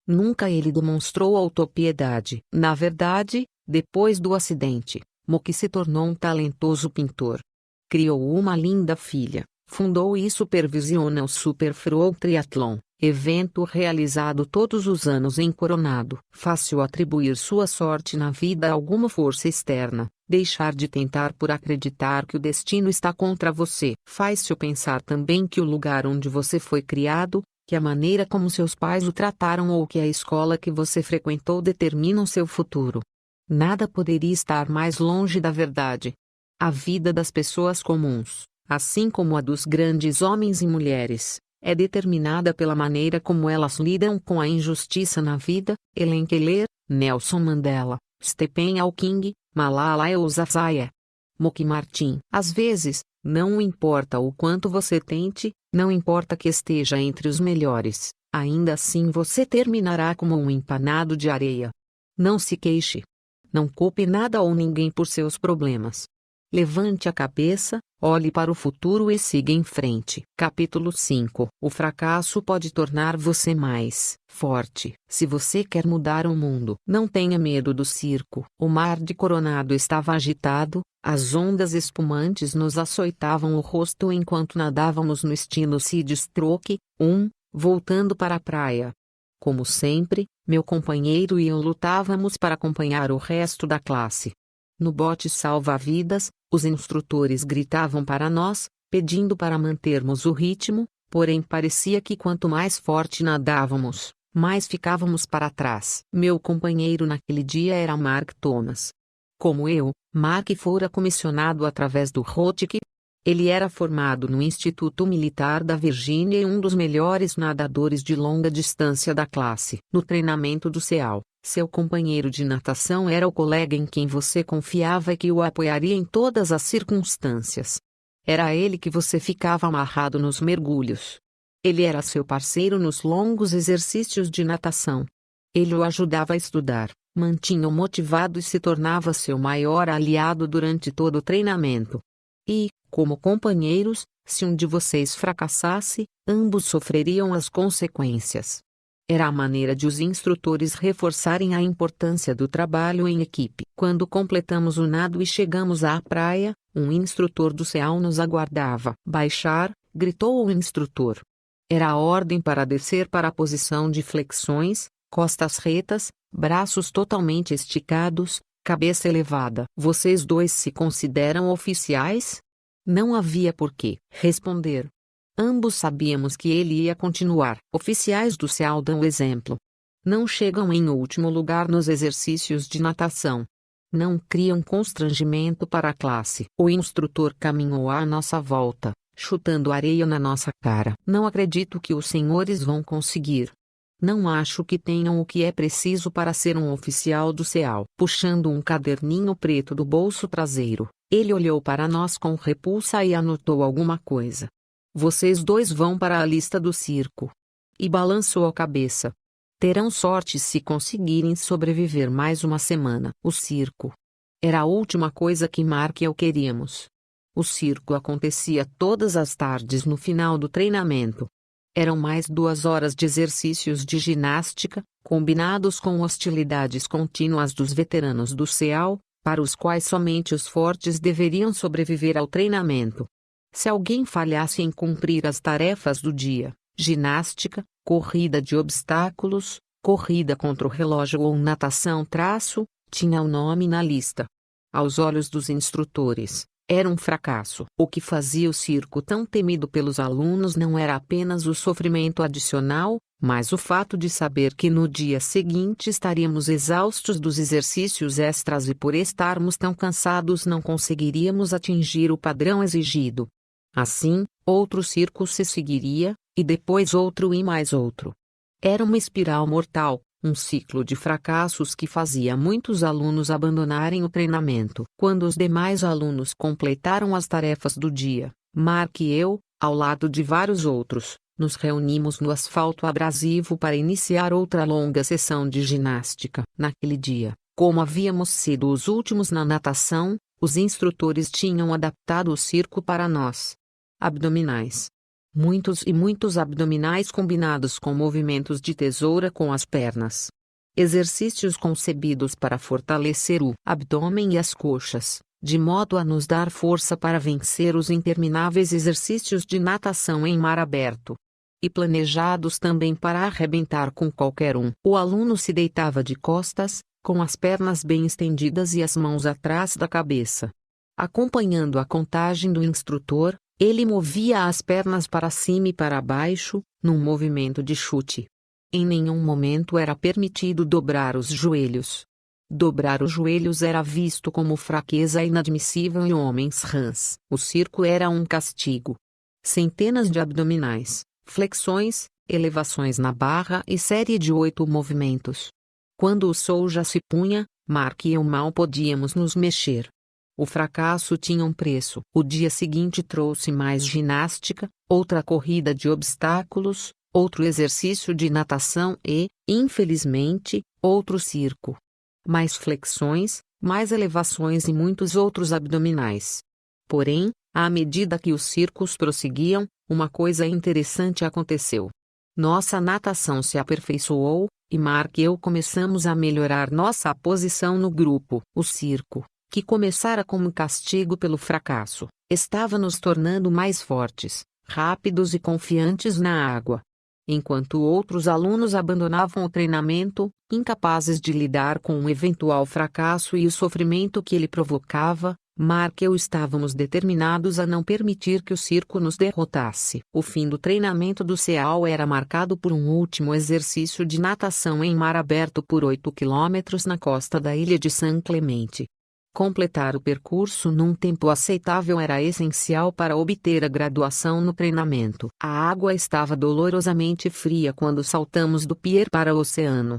Nunca ele demonstrou autopiedade. Na verdade, depois do acidente, Moki se tornou um talentoso pintor. Criou uma linda filha, fundou e supervisiona o Super Free Triathlon, evento realizado todos os anos em Coronado. Fácil atribuir sua sorte na vida a alguma força externa, deixar de tentar por acreditar que o destino está contra você. Faz-se pensar também que o lugar onde você foi criado, que a maneira como seus pais o trataram ou que a escola que você frequentou determinam seu futuro. Nada poderia estar mais longe da verdade. A vida das pessoas comuns, assim como a dos grandes homens e mulheres, é determinada pela maneira como elas lidam com a injustiça na vida. Helen Keller, Nelson Mandela, Stephen Hawking, Malala Yousafzai. Moki Martin. Às vezes, não importa o quanto você tente, não importa que esteja entre os melhores, ainda assim você terminará como um empanado de areia. Não se queixe. Não culpe nada ou ninguém por seus problemas. Levante a cabeça, olhe para o futuro e siga em frente. Capítulo 5. O fracasso pode tornar você mais forte. Se você quer mudar o mundo, não tenha medo do circo. O mar de Coronado estava agitado, as ondas espumantes nos açoitavam o rosto enquanto nadávamos no estilo Sid Stroke, voltando para a praia. Como sempre, meu companheiro e eu lutávamos para acompanhar o resto da classe. No bote salva-vidas, os instrutores gritavam para nós, pedindo para mantermos o ritmo, porém parecia que quanto mais forte nadávamos, mais ficávamos para trás. Meu companheiro naquele dia era Mark Thomas. Como eu, Mark fora comissionado através do ROTC. Ele era formado no Instituto Militar da Virgínia e um dos melhores nadadores de longa distância da classe. No treinamento do CEAL, seu companheiro de natação era o colega em quem você confiava e que o apoiaria em todas as circunstâncias. Era a ele que você ficava amarrado nos mergulhos. Ele era seu parceiro nos longos exercícios de natação. Ele o ajudava a estudar, mantinha-o motivado e se tornava seu maior aliado durante todo o treinamento. E, como companheiros, Se um de vocês fracassasse, ambos sofreriam as consequências. Era a maneira de os instrutores reforçarem a importância do trabalho em equipe. Quando completamos o nado e chegamos à praia, um instrutor do SEAL nos aguardava. Baixar, gritou o instrutor. Era a ordem para descer para a posição de flexões, costas retas, braços totalmente esticados, cabeça elevada. Vocês dois se consideram oficiais? Não havia por que responder. Ambos sabíamos que ele ia continuar. Oficiais do SEAL dão o exemplo. Não chegam em último lugar nos exercícios de natação. Não criam constrangimento para a classe. O instrutor caminhou à nossa volta, chutando areia na nossa cara. Não acredito que os senhores vão conseguir. Não acho que tenham o que é preciso para ser um oficial do SEAL. Puxando um caderninho preto do bolso traseiro, ele olhou para nós com repulsa e anotou alguma coisa. Vocês dois vão para a lista do circo. E balançou a cabeça. Terão sorte se conseguirem sobreviver mais uma semana. O circo. Era a última coisa que Mark e eu queríamos. O circo acontecia todas as tardes no final do treinamento. Eram mais 2 horas de exercícios de ginástica, combinados com hostilidades contínuas dos veteranos do SEAL, para os quais somente os fortes deveriam sobreviver ao treinamento. Se alguém falhasse em cumprir as tarefas do dia, ginástica, corrida de obstáculos, corrida contra o relógio ou natação tinha o nome na lista. Aos olhos dos instrutores, era um fracasso. O que fazia o circo tão temido pelos alunos não era apenas o sofrimento adicional, mas o fato de saber que no dia seguinte estaríamos exaustos dos exercícios extras e por estarmos tão cansados não conseguiríamos atingir o padrão exigido. Assim, outro circo se seguiria, e depois outro e mais outro. Era uma espiral mortal, um ciclo de fracassos que fazia muitos alunos abandonarem o treinamento. Quando os demais alunos completaram as tarefas do dia, Mark e eu, ao lado de vários outros, nos reunimos no asfalto abrasivo para iniciar outra longa sessão de ginástica. Naquele dia, como havíamos sido os últimos na natação, os instrutores tinham adaptado o circo para nós. Abdominais. Muitos e muitos abdominais combinados com movimentos de tesoura com as pernas. Exercícios concebidos para fortalecer o abdômen e as coxas, de modo a nos dar força para vencer os intermináveis exercícios de natação em mar aberto. E planejados também para arrebentar com qualquer um. O aluno se deitava de costas, com as pernas bem estendidas e as mãos atrás da cabeça. Acompanhando a contagem do instrutor, ele movia as pernas para cima e para baixo, num movimento de chute. Em nenhum momento era permitido dobrar os joelhos. Dobrar os joelhos era visto como fraqueza inadmissível em homens rãs. O circo era um castigo. Centenas de abdominais, flexões, elevações na barra e série de 8 movimentos. Quando o sol já se punha, Mark e eu mal podíamos nos mexer. O fracasso tinha um preço. O dia seguinte trouxe mais ginástica, outra corrida de obstáculos, outro exercício de natação e, infelizmente, outro circo. Mais flexões, mais elevações e muitos outros abdominais. Porém, à medida que os circos prosseguiam, uma coisa interessante aconteceu. Nossa natação se aperfeiçoou, e Mark e eu começamos a melhorar nossa posição no grupo. O circo, que começara como castigo pelo fracasso, estava nos tornando mais fortes, rápidos e confiantes na água. Enquanto outros alunos abandonavam o treinamento, incapazes de lidar com um eventual fracasso e o sofrimento que ele provocava, Mark e eu estávamos determinados a não permitir que o circo nos derrotasse. O fim do treinamento do SEAL era marcado por um último exercício de natação em mar aberto por 8 quilômetros na costa da ilha de San Clemente. Completar o percurso num tempo aceitável era essencial para obter a graduação no treinamento. A água estava dolorosamente fria quando saltamos do pier para o oceano.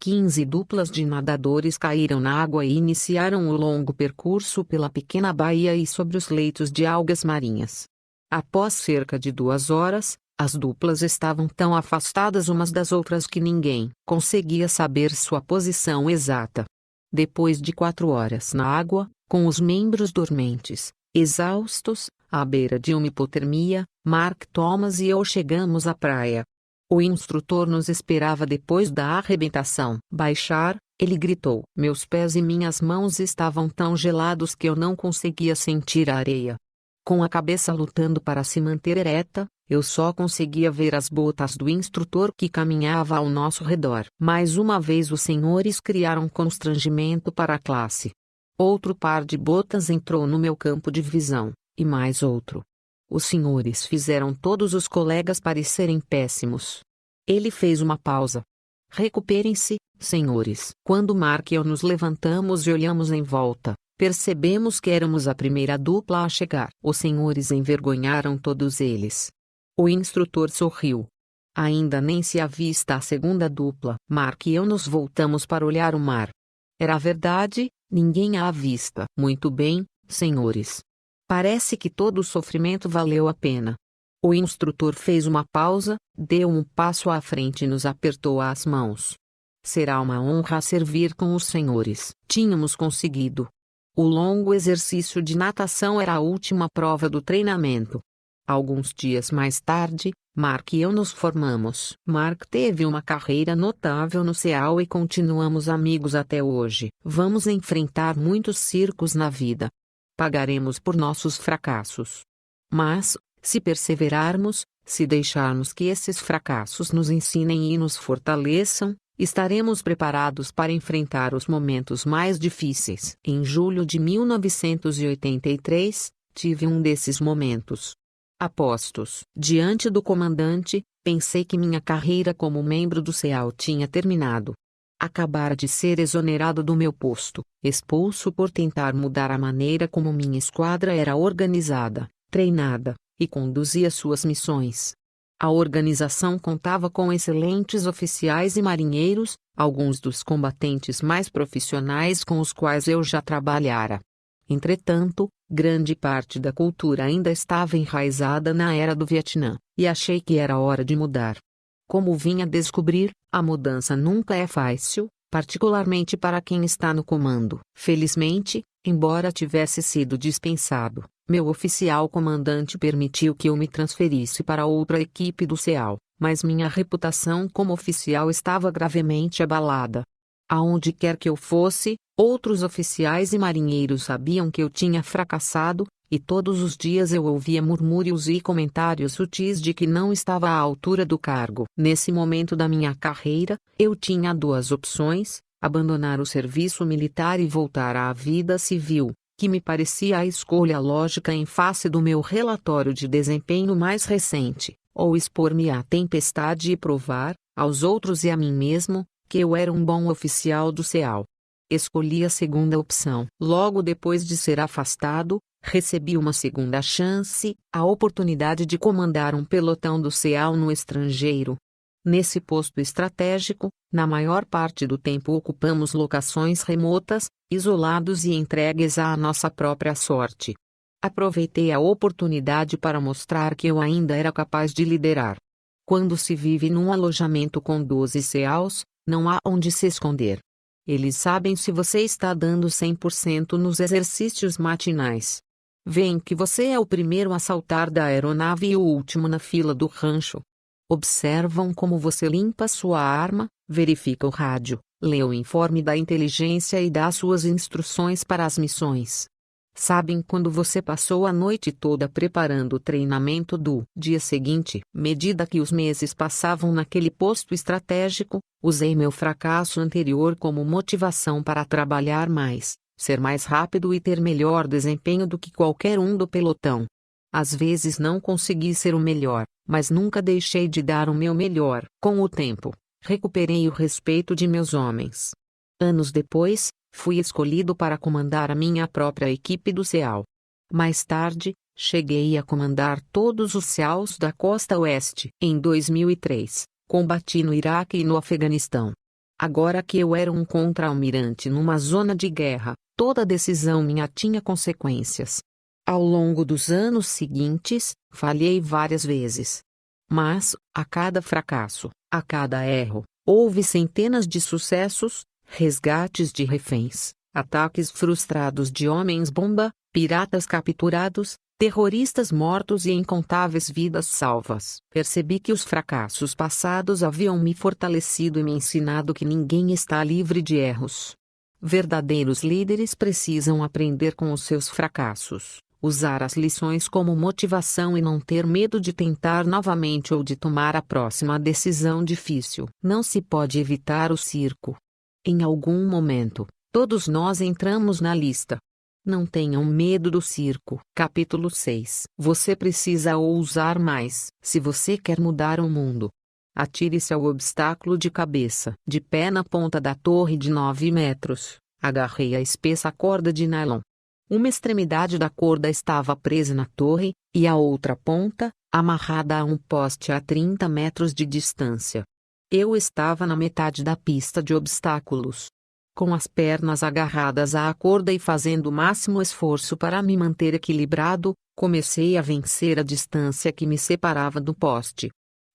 15 duplas de nadadores caíram na água e iniciaram o longo percurso pela pequena baía e sobre os leitos de algas marinhas. Após cerca de 2 horas, as duplas estavam tão afastadas umas das outras que ninguém conseguia saber sua posição exata. Depois de 4 horas na água, com os membros dormentes, Exaustos, à beira de uma hipotermia, Mark Thomas e eu chegamos à praia. O instrutor nos esperava depois da arrebentação. Baixar, ele gritou. Meus pés e minhas mãos estavam tão gelados que eu não conseguia sentir a areia. Com a cabeça lutando para se manter ereta, eu só conseguia ver as botas do instrutor que caminhava ao nosso redor. Mais uma vez os senhores criaram constrangimento para a classe. Outro par de botas entrou no meu campo de visão, e mais outro. Os senhores fizeram todos os colegas parecerem péssimos. Ele fez uma pausa. Recuperem-se, senhores. Quando Mark e eu nos levantamos e olhamos em volta, percebemos que éramos a primeira dupla a chegar. Os senhores envergonharam todos eles. O instrutor sorriu. Ainda nem se avista a segunda dupla. Mark e eu nos voltamos para olhar o mar. Era verdade, ninguém à vista. Muito bem, senhores. Parece que todo o sofrimento valeu a pena. O instrutor fez uma pausa, deu um passo à frente e nos apertou as mãos. Será uma honra servir com os senhores. Tínhamos conseguido. O longo exercício de natação era a última prova do treinamento. Alguns dias mais tarde, Mark e eu nos formamos. Mark teve uma carreira notável no CEAL e continuamos amigos até hoje. Vamos enfrentar muitos circos na vida. Pagaremos por nossos fracassos. Mas, se perseverarmos, se deixarmos que esses fracassos nos ensinem e nos fortaleçam, estaremos preparados para enfrentar os momentos mais difíceis. Em julho de 1983, tive um desses momentos. A postos, diante do comandante, pensei que minha carreira como membro do CEAL tinha terminado. Acabara de ser exonerado do meu posto, expulso por tentar mudar a maneira como minha esquadra era organizada, treinada e conduzia suas missões. A organização contava com excelentes oficiais e marinheiros, alguns dos combatentes mais profissionais com os quais eu já trabalhara. Entretanto, grande parte da cultura ainda estava enraizada na era do Vietnã, e achei que era hora de mudar. Como vim a descobrir, a mudança nunca é fácil, particularmente para quem está no comando. Felizmente, embora tivesse sido dispensado, meu oficial comandante permitiu que eu me transferisse para outra equipe do CEAL, mas minha reputação como oficial estava gravemente abalada. Aonde quer que eu fosse, outros oficiais e marinheiros sabiam que eu tinha fracassado, e todos os dias eu ouvia murmúrios e comentários sutis de que não estava à altura do cargo. Nesse momento da minha carreira, eu tinha duas opções: abandonar o serviço militar e voltar à vida civil, que me parecia a escolha lógica em face do meu relatório de desempenho mais recente, ou expor-me à tempestade e provar, aos outros e a mim mesmo, que eu era um bom oficial do CEAL. Escolhi a segunda opção. Logo depois de ser afastado, recebi uma segunda chance, a oportunidade de comandar um pelotão do CEAL no estrangeiro. Nesse posto estratégico, na maior parte do tempo ocupamos locações remotas, isolados e entregues à nossa própria sorte. Aproveitei a oportunidade para mostrar que eu ainda era capaz de liderar. Quando se vive num alojamento com 12 CEALs, não há onde se esconder. Eles sabem se você está dando 100% nos exercícios matinais. Veem que você é o primeiro a saltar da aeronave e o último na fila do rancho. Observam como você limpa sua arma, verifica o rádio, lê o informe da inteligência e dá suas instruções para as missões. Sabem quando você passou a noite toda preparando o treinamento do dia seguinte. Medida que os meses passavam naquele posto estratégico, usei meu fracasso anterior como motivação para trabalhar mais, ser mais rápido e ter melhor desempenho do que qualquer um do pelotão. Às vezes não consegui ser o melhor, mas nunca deixei de dar o meu melhor. Com o tempo, recuperei o respeito de meus homens. Anos depois, fui escolhido para comandar a minha própria equipe do CEAL. Mais tarde, cheguei a comandar todos os CEALs da Costa Oeste. Em 2003, combati no Iraque e no Afeganistão. Agora que eu era um contra-almirante numa zona de guerra, toda decisão minha tinha consequências. Ao longo dos anos seguintes, falhei várias vezes. Mas, a cada fracasso, a cada erro, houve centenas de sucessos, resgates de reféns, Ataques frustrados de homens-bomba, piratas capturados, terroristas mortos e incontáveis vidas salvas. Percebi que os fracassos passados haviam me fortalecido e me ensinado que ninguém está livre de erros. Verdadeiros líderes precisam aprender com os seus fracassos, usar as lições como motivação e não ter medo de tentar novamente ou de tomar a próxima decisão difícil. Não se pode evitar o circo. Em algum momento, todos nós entramos na lista. Não tenham medo do circo. Capítulo 6. Você precisa ousar mais, se você quer mudar o mundo. Atire-se ao obstáculo de cabeça. De pé na ponta da torre de 9 metros, agarrei a espessa corda de nylon. Uma extremidade da corda estava presa na torre, e a outra ponta, amarrada a um poste a 30 metros de distância. Eu estava na metade da pista de obstáculos. Com as pernas agarradas à corda e fazendo o máximo esforço para me manter equilibrado, comecei a vencer a distância que me separava do poste.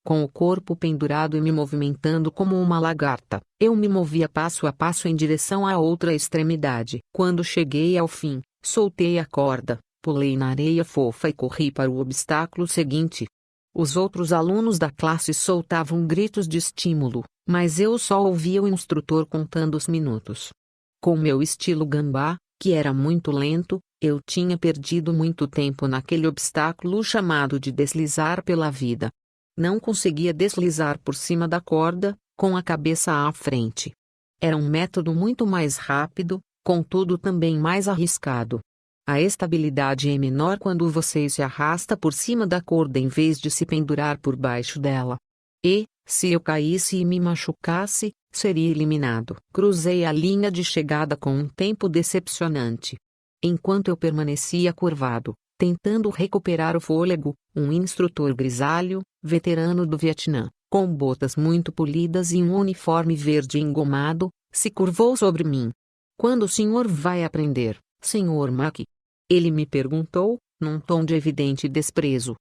Com o corpo pendurado e me movimentando como uma lagarta, eu me movia passo a passo em direção à outra extremidade. Quando cheguei ao fim, soltei a corda, pulei na areia fofa e corri para o obstáculo seguinte. Os outros alunos da classe soltavam gritos de estímulo, mas eu só ouvia o instrutor contando os minutos. Com meu estilo gambá, que era muito lento, eu tinha perdido muito tempo naquele obstáculo chamado de deslizar pela vida. Não conseguia deslizar por cima da corda, com a cabeça à frente. Era um método muito mais rápido, contudo também mais arriscado. A estabilidade é menor quando você se arrasta por cima da corda em vez de se pendurar por baixo dela. E, se eu caísse e me machucasse, seria eliminado. Cruzei a linha de chegada com um tempo decepcionante. Enquanto eu permanecia curvado, tentando recuperar o fôlego, um instrutor grisalho, veterano do Vietnã, com botas muito polidas e um uniforme verde engomado, se curvou sobre mim. "Quando o senhor vai aprender, Sr. Mack?" Ele me perguntou, num tom de evidente desprezo.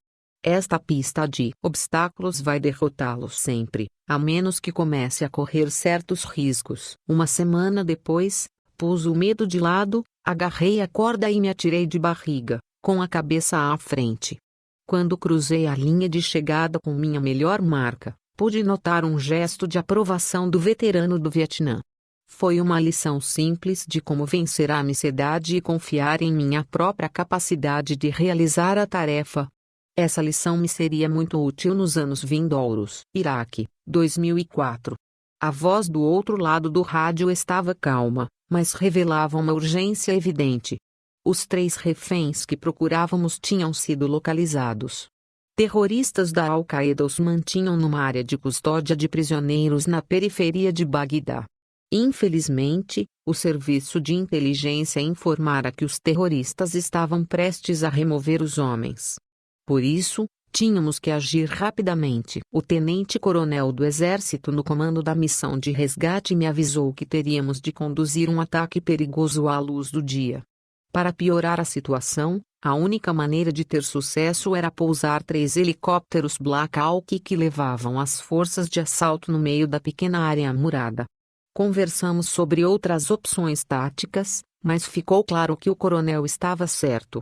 "Esta pista de obstáculos vai derrotá-lo sempre, a menos que comece a correr certos riscos." Uma semana depois, pus o medo de lado, agarrei a corda e me atirei de barriga, com a cabeça à frente. Quando cruzei a linha de chegada com minha melhor marca, pude notar um gesto de aprovação do veterano do Vietnã. Foi uma lição simples de como vencer a ansiedade e confiar em minha própria capacidade de realizar a tarefa. Essa lição me seria muito útil nos anos vindouros. Iraque, 2004. A voz do outro lado do rádio estava calma, mas revelava uma urgência evidente. Os 3 reféns que procurávamos tinham sido localizados. Terroristas da Al-Qaeda os mantinham numa área de custódia de prisioneiros na periferia de Bagdá. Infelizmente, o serviço de inteligência informara que os terroristas estavam prestes a remover os homens. Por isso, tínhamos que agir rapidamente. O tenente-coronel do exército no comando da missão de resgate me avisou que teríamos de conduzir um ataque perigoso à luz do dia. Para piorar a situação, a única maneira de ter sucesso era pousar 3 helicópteros Black Hawk que levavam as forças de assalto no meio da pequena área amurada. Conversamos sobre outras opções táticas, mas ficou claro que o coronel estava certo.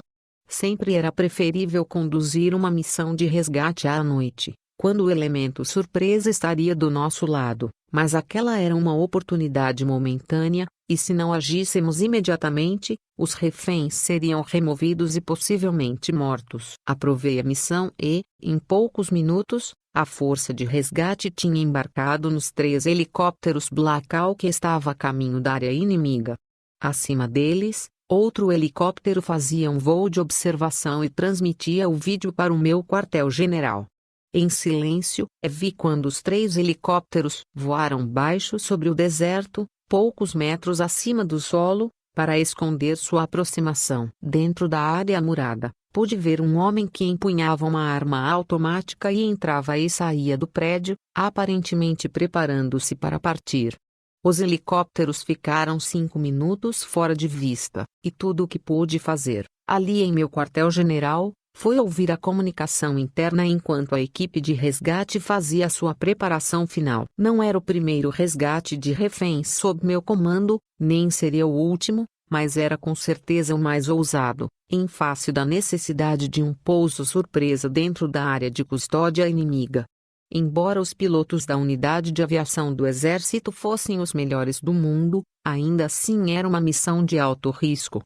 Sempre era preferível conduzir uma missão de resgate à noite, quando o elemento surpresa estaria do nosso lado, mas aquela era uma oportunidade momentânea, e se não agíssemos imediatamente, os reféns seriam removidos e possivelmente mortos. Aprovei a missão e, em poucos minutos, a força de resgate tinha embarcado nos 3 helicópteros Black Hawk que estava a caminho da área inimiga. Acima deles, outro helicóptero fazia um voo de observação e transmitia o vídeo para o meu quartel-general. Em silêncio, vi quando os 3 helicópteros voaram baixo sobre o deserto, poucos metros acima do solo, para esconder sua aproximação. Dentro da área amurada, pude ver um homem que empunhava uma arma automática e entrava e saía do prédio, aparentemente preparando-se para partir. Os helicópteros ficaram 5 minutos fora de vista, e tudo o que pude fazer, ali em meu quartel-general, foi ouvir a comunicação interna enquanto a equipe de resgate fazia sua preparação final. Não era o primeiro resgate de reféns sob meu comando, nem seria o último, mas era com certeza o mais ousado, em face da necessidade de um pouso surpresa dentro da área de custódia inimiga. Embora os pilotos da unidade de aviação do exército fossem os melhores do mundo, ainda assim era uma missão de alto risco.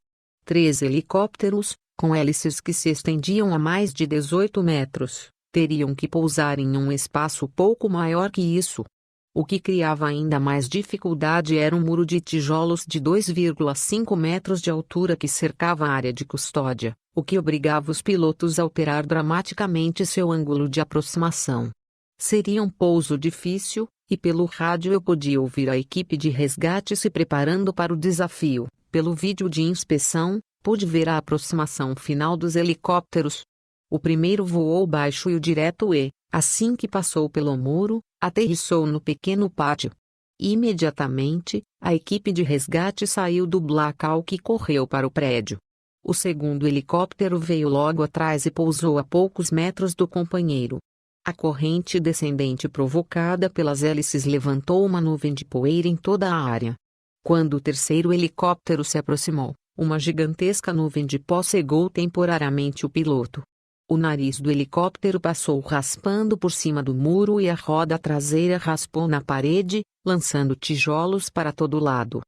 3 helicópteros, com hélices que se estendiam a mais de 18 metros, teriam que pousar em um espaço pouco maior que isso. O que criava ainda mais dificuldade era um muro de tijolos de 2,5 metros de altura que cercava a área de custódia, o que obrigava os pilotos a alterar dramaticamente seu ângulo de aproximação. Seria um pouso difícil, e pelo rádio eu podia ouvir a equipe de resgate se preparando para o desafio. Pelo vídeo de inspeção, pude ver a aproximação final dos helicópteros. O primeiro voou baixo e o direto e, assim que passou pelo muro, aterrissou no pequeno pátio. Imediatamente, a equipe de resgate saiu do blackout e correu para o prédio. O segundo helicóptero veio logo atrás e pousou a poucos metros do companheiro. A corrente descendente provocada pelas hélices levantou uma nuvem de poeira em toda a área. Quando o terceiro helicóptero se aproximou, uma gigantesca nuvem de pó cegou temporariamente o piloto. O nariz do helicóptero passou raspando por cima do muro e a roda traseira raspou na parede, lançando tijolos para todo lado.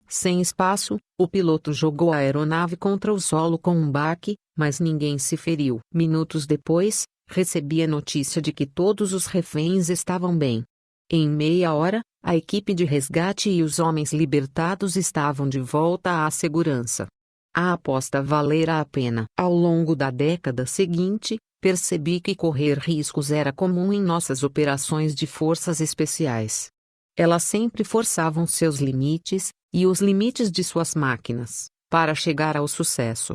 Sem espaço, o piloto jogou a aeronave contra o solo com um baque, mas ninguém se feriu. Minutos depois, recebi a notícia de que todos os reféns estavam bem. Em meia hora, a equipe de resgate e os homens libertados estavam de volta à segurança. A aposta valera a pena. Ao longo da década seguinte, percebi que correr riscos era comum em nossas operações de forças especiais. Elas sempre forçavam seus limites, e os limites de suas máquinas, para chegar ao sucesso.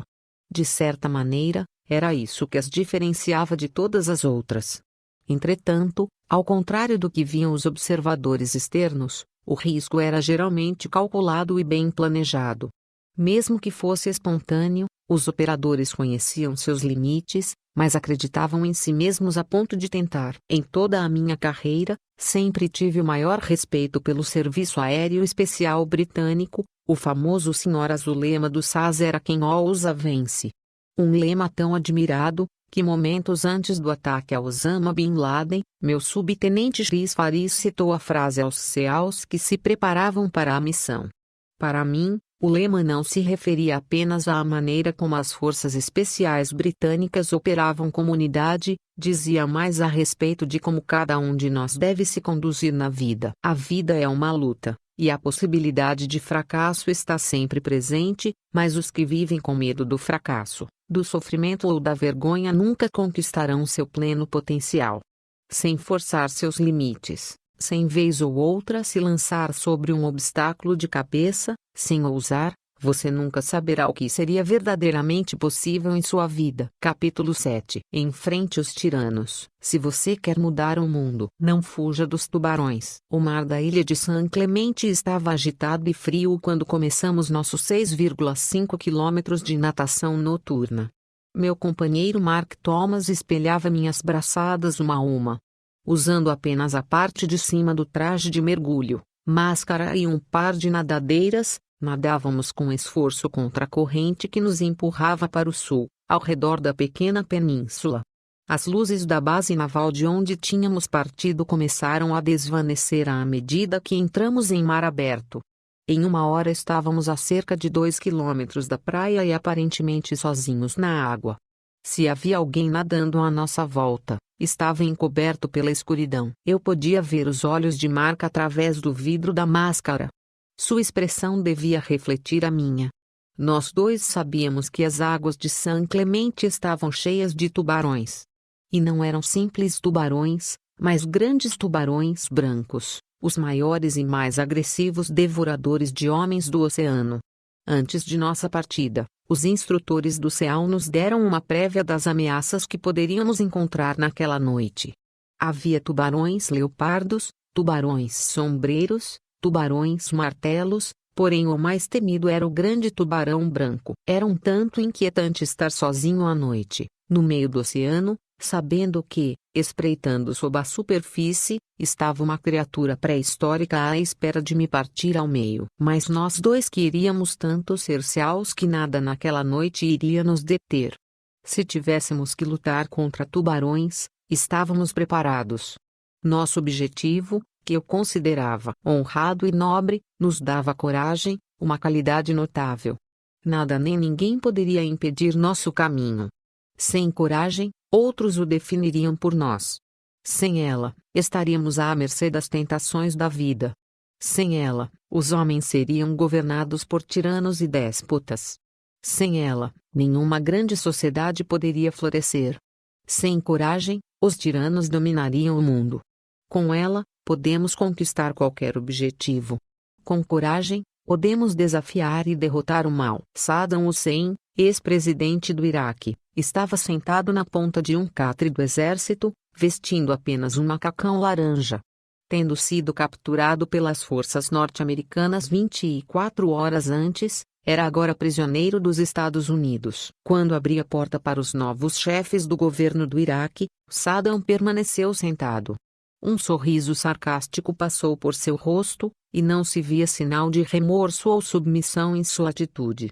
De certa maneira, era isso que as diferenciava de todas as outras. Entretanto, ao contrário do que viam os observadores externos, o risco era geralmente calculado e bem planejado. Mesmo que fosse espontâneo, os operadores conheciam seus limites, mas acreditavam em si mesmos a ponto de tentar. Em toda a minha carreira, sempre tive o maior respeito pelo Serviço Aéreo Especial Britânico, o famoso Sr. Azul lema do SAS era quem ousa vence. Um lema tão admirado, que momentos antes do ataque a Osama Bin Laden, meu subtenente Chris Faris citou a frase aos SEALs que se preparavam para a missão. Para mim, o lema não se referia apenas à maneira como as forças especiais britânicas operavam como unidade, dizia mais a respeito de como cada um de nós deve se conduzir na vida. A vida é uma luta, e a possibilidade de fracasso está sempre presente, mas os que vivem com medo do fracasso, do sofrimento ou da vergonha nunca conquistarão seu pleno potencial. Sem forçar seus limites, sem vez ou outra se lançar sobre um obstáculo de cabeça, sem ousar, você nunca saberá o que seria verdadeiramente possível em sua vida. Capítulo 7. Enfrente os tiranos. Se você quer mudar o mundo, não fuja dos tubarões. O mar da ilha de San Clemente estava agitado e frio quando começamos nossos 6,5 quilômetros de natação noturna. Meu companheiro Mark Thomas espelhava minhas braçadas uma a uma. Usando apenas a parte de cima do traje de mergulho, máscara e um par de nadadeiras, nadávamos com esforço contra a corrente que nos empurrava para o sul, ao redor da pequena península. As luzes da base naval de onde tínhamos partido começaram a desvanecer à medida que entramos em mar aberto. Em uma hora estávamos a cerca de 2 quilômetros da praia e aparentemente sozinhos na água. Se havia alguém nadando à nossa volta, estava encoberto pela escuridão. Eu podia ver os olhos de Mark através do vidro da máscara. Sua expressão devia refletir a minha. Nós dois sabíamos que as águas de San Clemente estavam cheias de tubarões. E não eram simples tubarões, mas grandes tubarões brancos, os maiores e mais agressivos devoradores de homens do oceano. Antes de nossa partida, os instrutores do SEAL nos deram uma prévia das ameaças que poderíamos encontrar naquela noite. Havia tubarões leopardos, tubarões sombreiros, tubarões martelos, porém o mais temido era o grande tubarão branco. Era um tanto inquietante estar sozinho à noite, No meio do oceano, sabendo que, espreitando sob a superfície, estava uma criatura pré-histórica à espera de me partir ao meio. Mas nós dois queríamos tanto ser céus que nada naquela noite iria nos deter. Se tivéssemos que lutar contra tubarões, estávamos preparados. Nosso objetivo, que eu considerava honrado e nobre, nos dava coragem, uma qualidade notável. Nada nem ninguém poderia impedir nosso caminho. Sem coragem, outros o definiriam por nós. Sem ela, estaríamos à mercê das tentações da vida. Sem ela, os homens seriam governados por tiranos e déspotas. Sem ela, nenhuma grande sociedade poderia florescer. Sem coragem, os tiranos dominariam o mundo. Com ela, podemos conquistar qualquer objetivo. Com coragem, podemos desafiar e derrotar o mal. Saddam Hussein, ex-presidente do Iraque, estava sentado na ponta de um catre do exército, vestindo apenas um macacão laranja. Tendo sido capturado pelas forças norte-americanas 24 horas antes, era agora prisioneiro dos Estados Unidos. Quando abri a porta para os novos chefes do governo do Iraque, Saddam permaneceu sentado. Um sorriso sarcástico passou por seu rosto, e não se via sinal de remorso ou submissão em sua atitude.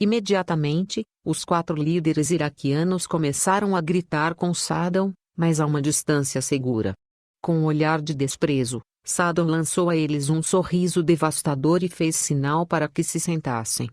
Imediatamente, os 4 líderes iraquianos começaram a gritar com Saddam, mas a uma distância segura. Com um olhar de desprezo, Saddam lançou a eles um sorriso devastador e fez sinal para que se sentassem.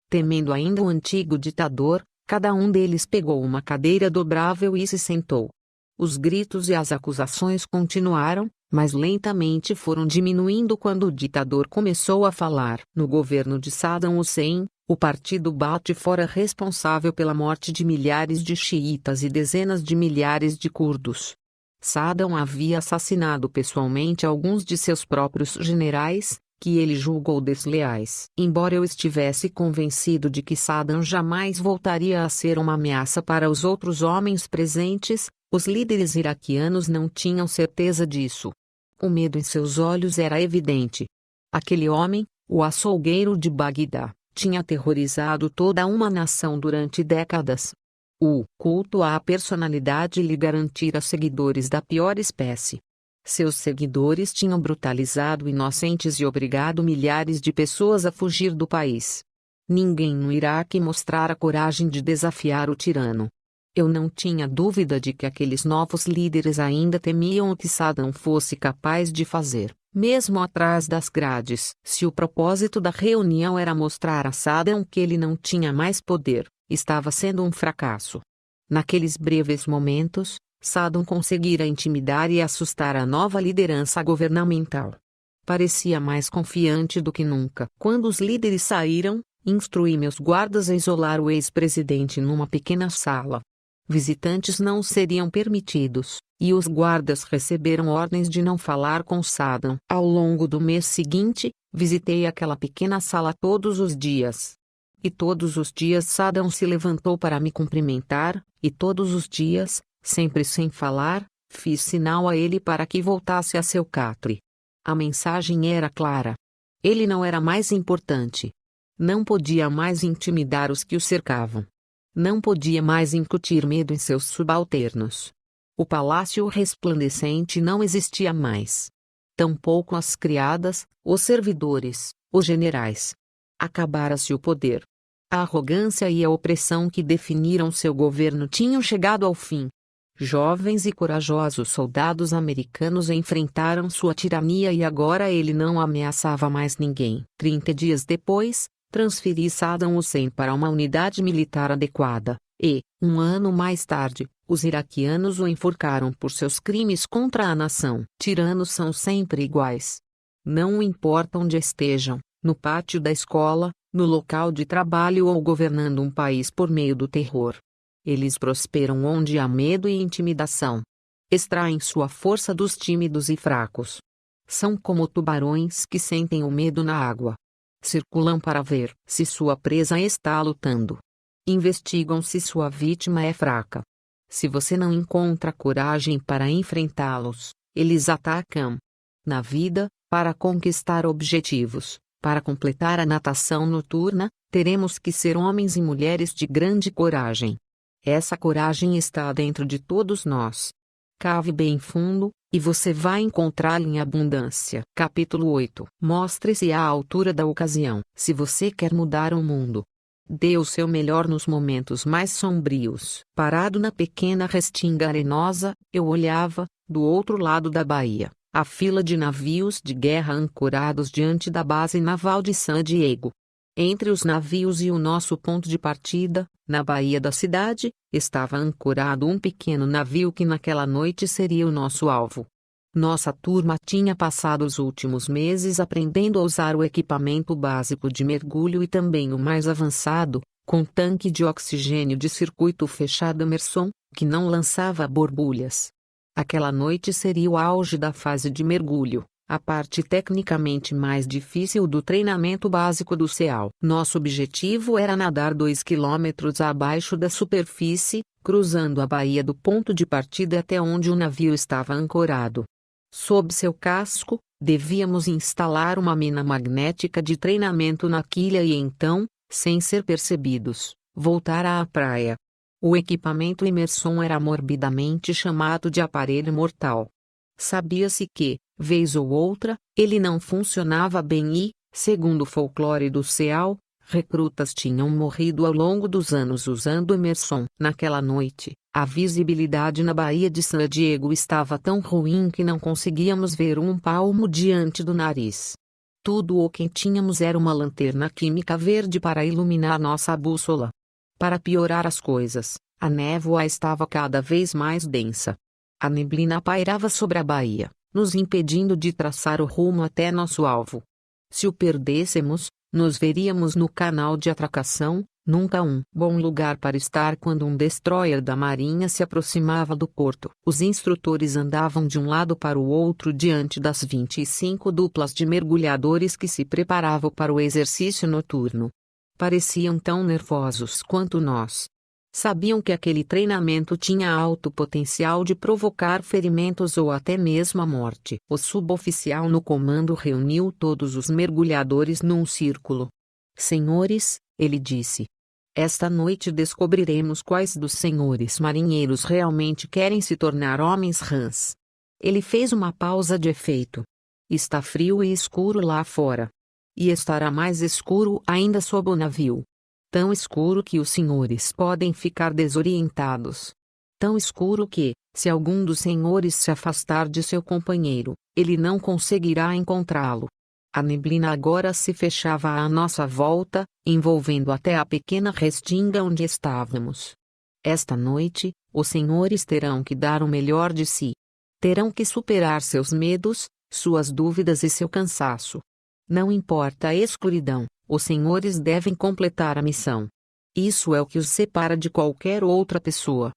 Temendo ainda o antigo ditador, cada um deles pegou uma cadeira dobrável e se sentou. Os gritos e as acusações continuaram, mas lentamente foram diminuindo quando o ditador começou a falar. No governo de Saddam Hussein, o partido Baath fora responsável pela morte de milhares de xiitas e dezenas de milhares de curdos. Saddam havia assassinado pessoalmente alguns de seus próprios generais, que ele julgou desleais. Embora eu estivesse convencido de que Saddam jamais voltaria a ser uma ameaça para os outros homens presentes, os líderes iraquianos não tinham certeza disso. O medo em seus olhos era evidente. Aquele homem, o açougueiro de Bagdá, tinha aterrorizado toda uma nação durante décadas. O culto à personalidade lhe garantira seguidores da pior espécie. Seus seguidores tinham brutalizado inocentes e obrigado milhares de pessoas a fugir do país. Ninguém no Iraque mostrara coragem de desafiar o tirano. Eu não tinha dúvida de que aqueles novos líderes ainda temiam o que Saddam fosse capaz de fazer, mesmo atrás das grades. Se o propósito da reunião era mostrar a Saddam que ele não tinha mais poder, estava sendo um fracasso. Naqueles breves momentos, Saddam conseguira intimidar e assustar a nova liderança governamental. Parecia mais confiante do que nunca. Quando os líderes saíram, instruí meus guardas a isolar o ex-presidente numa pequena sala. Visitantes não seriam permitidos, e os guardas receberam ordens de não falar com Saddam. Ao longo do mês seguinte, visitei aquela pequena sala todos os dias. E todos os dias Saddam se levantou para me cumprimentar, e todos os dias, sempre sem falar, fiz sinal a ele para que voltasse a seu catre. A mensagem era clara. Ele não era mais importante. Não podia mais intimidar os que o cercavam. Não podia mais incutir medo em seus subalternos. O palácio resplandecente não existia mais. Tampouco as criadas, os servidores, os generais. Acabara-se o poder. A arrogância e a opressão que definiram seu governo tinham chegado ao fim. Jovens e corajosos soldados americanos enfrentaram sua tirania e agora ele não ameaçava mais ninguém. 30 dias depois, transferi Saddam Hussein para uma unidade militar adequada, e, um ano mais tarde, os iraquianos o enforcaram por seus crimes contra a nação. Tiranos são sempre iguais. Não importa onde estejam, no pátio da escola, no local de trabalho ou governando um país por meio do terror. Eles prosperam onde há medo e intimidação. Extraem sua força dos tímidos e fracos. São como tubarões que sentem o medo na água. Circulam para ver se sua presa está lutando. Investigam se sua vítima é fraca. Se você não encontra coragem para enfrentá-los, eles atacam. Na vida, para conquistar objetivos, para completar a natação noturna, teremos que ser homens e mulheres de grande coragem. Essa coragem está dentro de todos nós. Cave bem fundo, e você vai encontrá-la em abundância. Capítulo 8. Mostre-se à altura da ocasião. Se você quer mudar o mundo, dê o seu melhor nos momentos mais sombrios. Parado na pequena restinga arenosa, eu olhava, do outro lado da baía, a fila de navios de guerra ancorados diante da base naval de San Diego. Entre os navios e o nosso ponto de partida, na baía da cidade, estava ancorado um pequeno navio que naquela noite seria o nosso alvo. Nossa turma tinha passado os últimos meses aprendendo a usar o equipamento básico de mergulho e também o mais avançado, com tanque de oxigênio de circuito fechado Emerson, que não lançava borbulhas. Aquela noite seria o auge da fase de mergulho, a parte tecnicamente mais difícil do treinamento básico do SEAL. Nosso objetivo era nadar 2 quilômetros abaixo da superfície, cruzando a baía do ponto de partida até onde o navio estava ancorado. Sob seu casco, devíamos instalar uma mina magnética de treinamento na quilha e então, sem ser percebidos, voltar à praia. O equipamento Emerson era morbidamente chamado de aparelho mortal. Sabia-se que, vez ou outra, ele não funcionava bem e, segundo o folclore do SEAL, recrutas tinham morrido ao longo dos anos usando Emerson. Naquela noite, a visibilidade na baía de San Diego estava tão ruim que não conseguíamos ver um palmo diante do nariz. Tudo o que tínhamos era uma lanterna química verde para iluminar nossa bússola. Para piorar as coisas, a névoa estava cada vez mais densa. A neblina pairava sobre a baía, nos impedindo de traçar o rumo até nosso alvo. Se o perdêssemos, nos veríamos no canal de atracação, nunca um bom lugar para estar quando um destroyer da marinha se aproximava do porto. Os instrutores andavam de um lado para o outro diante das 25 duplas de mergulhadores que se preparavam para o exercício noturno. Pareciam tão nervosos quanto nós. Sabiam que aquele treinamento tinha alto potencial de provocar ferimentos ou até mesmo a morte. O suboficial no comando reuniu todos os mergulhadores num círculo. Senhores, ele disse. Esta noite descobriremos quais dos senhores marinheiros realmente querem se tornar homens rãs. Ele fez uma pausa de efeito. Está frio e escuro lá fora. E estará mais escuro ainda sob o navio. Tão escuro que os senhores podem ficar desorientados. Tão escuro que, se algum dos senhores se afastar de seu companheiro, ele não conseguirá encontrá-lo. A neblina agora se fechava à nossa volta, envolvendo até a pequena restinga onde estávamos. Esta noite, os senhores terão que dar o melhor de si. Terão que superar seus medos, suas dúvidas e seu cansaço. Não importa a escuridão, os senhores devem completar a missão. Isso é o que os separa de qualquer outra pessoa.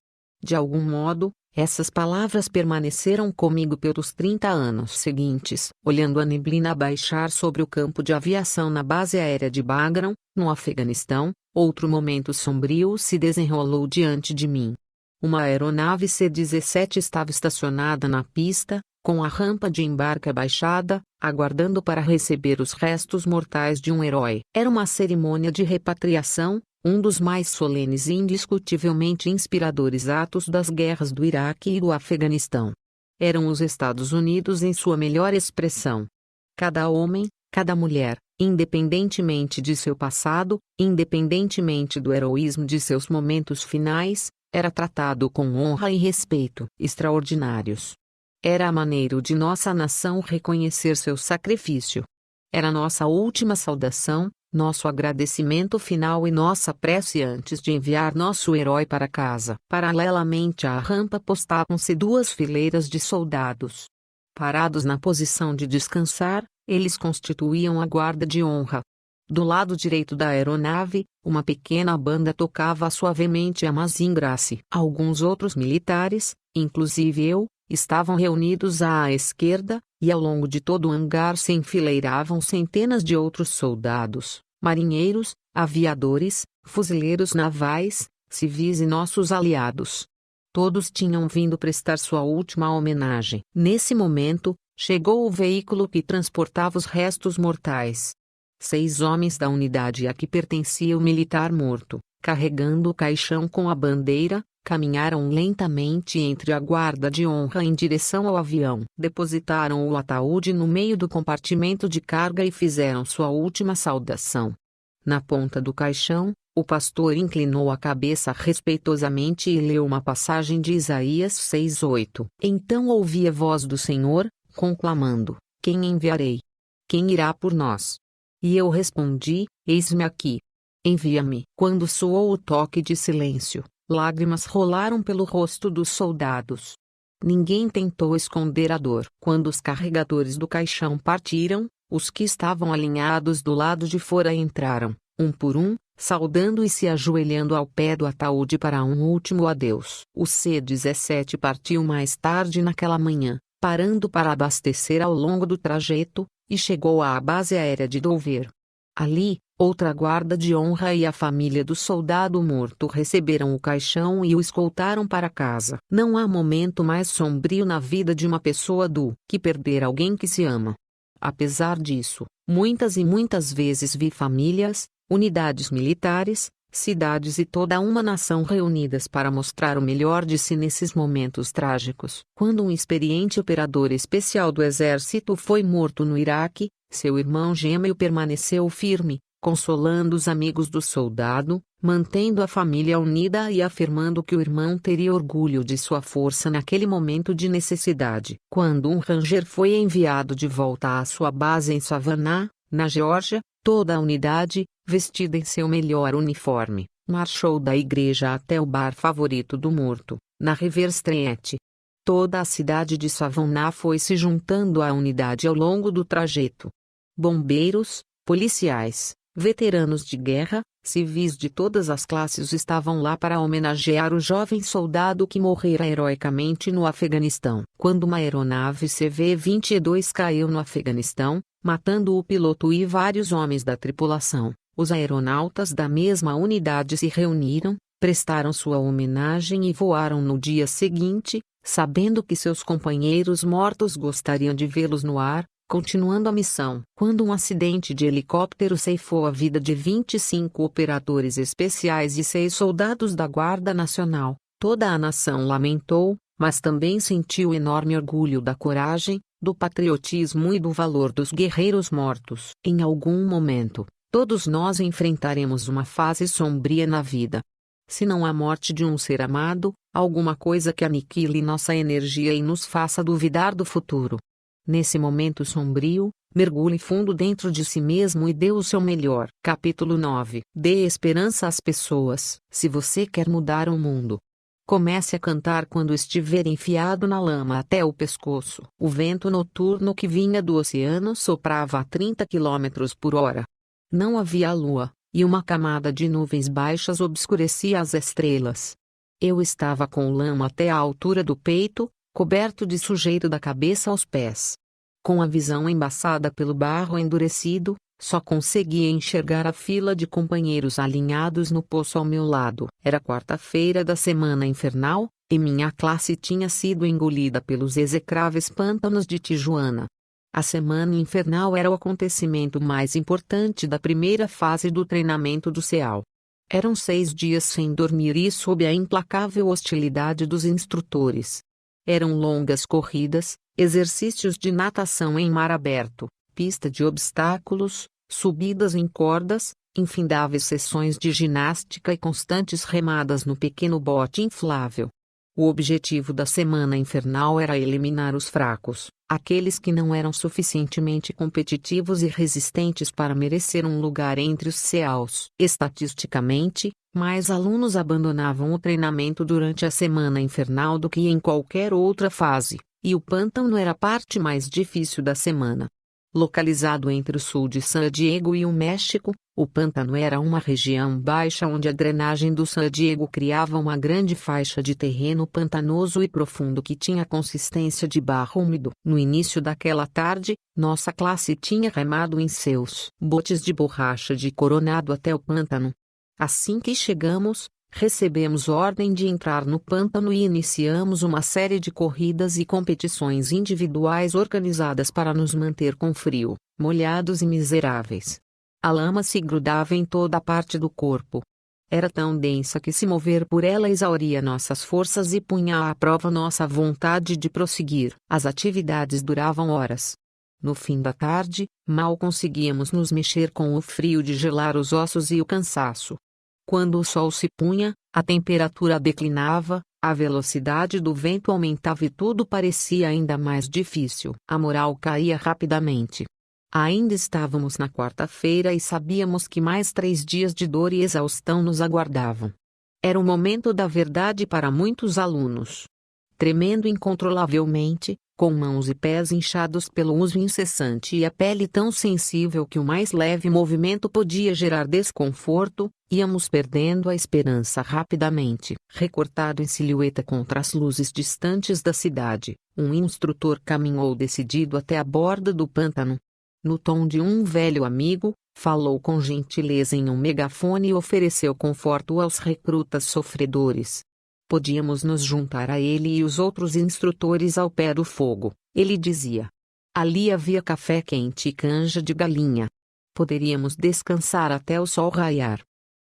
De algum modo, essas palavras permaneceram comigo pelos 30 anos seguintes. Olhando a neblina baixar sobre o campo de aviação na base aérea de Bagram, no Afeganistão, outro momento sombrio se desenrolou diante de mim. Uma aeronave C-17 estava estacionada na pista, com a rampa de embarque abaixada, aguardando para receber os restos mortais de um herói. Era uma cerimônia de repatriação, um dos mais solenes e indiscutivelmente inspiradores atos das guerras do Iraque e do Afeganistão. Eram os Estados Unidos em sua melhor expressão. Cada homem, cada mulher, independentemente de seu passado, independentemente do heroísmo de seus momentos finais, era tratado com honra e respeito extraordinários. Era a maneira de nossa nação reconhecer seu sacrifício. Era nossa última saudação, nosso agradecimento final e nossa prece antes de enviar nosso herói para casa. Paralelamente à rampa postavam-se 2 fileiras de soldados. Parados na posição de descansar, eles constituíam a guarda de honra. Do lado direito da aeronave, uma pequena banda tocava suavemente a Amazing Grace. Alguns outros militares, inclusive eu, estavam reunidos à esquerda, e ao longo de todo o hangar se enfileiravam centenas de outros soldados, marinheiros, aviadores, fuzileiros navais, civis e nossos aliados. Todos tinham vindo prestar sua última homenagem. Nesse momento, chegou o veículo que transportava os restos mortais. 6 homens da unidade a que pertencia o militar morto, carregando o caixão com a bandeira, caminharam lentamente entre a guarda de honra em direção ao avião. Depositaram o ataúde no meio do compartimento de carga e fizeram sua última saudação. Na ponta do caixão, o pastor inclinou a cabeça respeitosamente e leu uma passagem de Isaías 6:8. Então ouvi a voz do Senhor, conclamando: Quem enviarei? Quem irá por nós? E eu respondi: Eis-me aqui. Envia-me. Quando soou o toque de silêncio, lágrimas rolaram pelo rosto dos soldados. Ninguém tentou esconder a dor. Quando os carregadores do caixão partiram, os que estavam alinhados do lado de fora entraram, um por um, saudando e se ajoelhando ao pé do ataúde para um último adeus. O C-17 partiu mais tarde naquela manhã, parando para abastecer ao longo do trajeto, e chegou à base aérea de Dover. Ali, outra guarda de honra e a família do soldado morto receberam o caixão e o escoltaram para casa. Não há momento mais sombrio na vida de uma pessoa do que perder alguém que se ama. Apesar disso, muitas e muitas vezes vi famílias, unidades militares, cidades e toda uma nação reunidas para mostrar o melhor de si nesses momentos trágicos. Quando um experiente operador especial do exército foi morto no Iraque, seu irmão gêmeo permaneceu firme, consolando os amigos do soldado, mantendo a família unida e afirmando que o irmão teria orgulho de sua força naquele momento de necessidade. Quando um Ranger foi enviado de volta à sua base em Savannah, na Geórgia, toda a unidade, vestida em seu melhor uniforme, marchou da igreja até o bar favorito do morto, na River Street. Toda a cidade de Savannah foi se juntando à unidade ao longo do trajeto. Bombeiros, policiais, veteranos de guerra, civis de todas as classes estavam lá para homenagear o jovem soldado que morrera heroicamente no Afeganistão. Quando uma aeronave CV-22 caiu no Afeganistão, matando o piloto e vários homens da tripulação, os aeronautas da mesma unidade se reuniram, prestaram sua homenagem e voaram no dia seguinte, sabendo que seus companheiros mortos gostariam de vê-los no ar, continuando a missão. Quando um acidente de helicóptero ceifou a vida de 25 operadores especiais e 6 soldados da Guarda Nacional, toda a nação lamentou, mas também sentiu enorme orgulho da coragem, do patriotismo e do valor dos guerreiros mortos. Em algum momento, todos nós enfrentaremos uma fase sombria na vida. Se não a morte de um ser amado, alguma coisa que aniquile nossa energia e nos faça duvidar do futuro. Nesse momento sombrio, mergulhe fundo dentro de si mesmo e dê o seu melhor. Capítulo 9. Dê esperança às pessoas. Se você quer mudar o mundo, comece a cantar quando estiver enfiado na lama até o pescoço. O vento noturno que vinha do oceano soprava a 30 km/h. Não havia lua, e uma camada de nuvens baixas obscurecia as estrelas. Eu estava com lama até a altura do peito, coberto de sujeira da cabeça aos pés. Com a visão embaçada pelo barro endurecido, só conseguia enxergar a fila de companheiros alinhados no poço ao meu lado. Era quarta-feira da semana infernal, e minha classe tinha sido engolida pelos execráveis pântanos de Tijuana. A semana infernal era o acontecimento mais importante da primeira fase do treinamento do CEAL. Eram 6 dias sem dormir e sob a implacável hostilidade dos instrutores. Eram longas corridas, exercícios de natação em mar aberto, pista de obstáculos, subidas em cordas, infindáveis sessões de ginástica e constantes remadas no pequeno bote inflável. O objetivo da semana infernal era eliminar os fracos, aqueles que não eram suficientemente competitivos e resistentes para merecer um lugar entre os CEALs. Estatisticamente, mais alunos abandonavam o treinamento durante a semana infernal do que em qualquer outra fase, e o pântano era a parte mais difícil da semana. Localizado entre o sul de San Diego e o México, o pântano era uma região baixa onde a drenagem do San Diego criava uma grande faixa de terreno pantanoso e profundo que tinha consistência de barro úmido. No início daquela tarde, nossa classe tinha remado em seus botes de borracha de Coronado até o pântano. Assim que chegamos, recebemos ordem de entrar no pântano e iniciamos uma série de corridas e competições individuais organizadas para nos manter com frio, molhados e miseráveis. A lama se grudava em toda a parte do corpo. Era tão densa que se mover por ela exauria nossas forças e punha à prova nossa vontade de prosseguir. As atividades duravam horas. No fim da tarde, mal conseguíamos nos mexer com o frio de gelar os ossos e o cansaço. Quando o sol se punha, a temperatura declinava, a velocidade do vento aumentava e tudo parecia ainda mais difícil. A moral caía rapidamente. Ainda estávamos na quarta-feira e sabíamos que mais 3 dias de dor e exaustão nos aguardavam. Era o momento da verdade para muitos alunos. Tremendo incontrolavelmente, com mãos e pés inchados pelo uso incessante e a pele tão sensível que o mais leve movimento podia gerar desconforto, íamos perdendo a esperança rapidamente. Recortado em silhueta contra as luzes distantes da cidade, um instrutor caminhou decidido até a borda do pântano. No tom de um velho amigo, falou com gentileza em um megafone e ofereceu conforto aos recrutas sofredores. Podíamos nos juntar a ele e os outros instrutores ao pé do fogo, ele dizia. Ali havia café quente e canja de galinha. Poderíamos descansar até o sol raiar.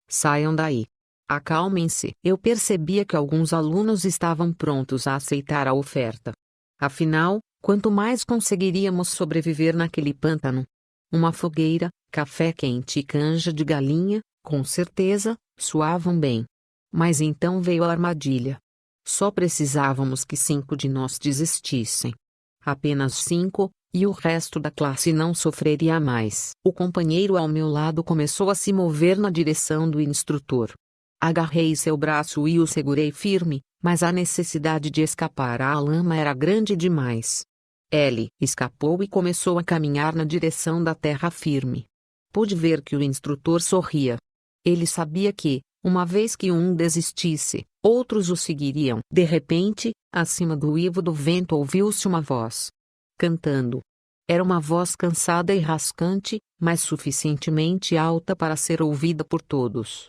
Saiam daí. Acalmem-se. Eu percebia que alguns alunos estavam prontos a aceitar a oferta. Afinal, quanto mais conseguiríamos sobreviver naquele pântano? Uma fogueira, café quente e canja de galinha, com certeza, soavam bem. Mas então veio a armadilha. Só precisávamos que 5 de nós desistissem. Apenas 5, e o resto da classe não sofreria mais. O companheiro ao meu lado começou a se mover na direção do instrutor. Agarrei seu braço e o segurei firme, mas a necessidade de escapar à lama era grande demais. Ele escapou e começou a caminhar na direção da terra firme. Pude ver que o instrutor sorria. Ele sabia que, uma vez que um desistisse, outros o seguiriam. De repente, acima do uivo do vento ouviu-se uma voz. Cantando. Era uma voz cansada e rascante, mas suficientemente alta para ser ouvida por todos.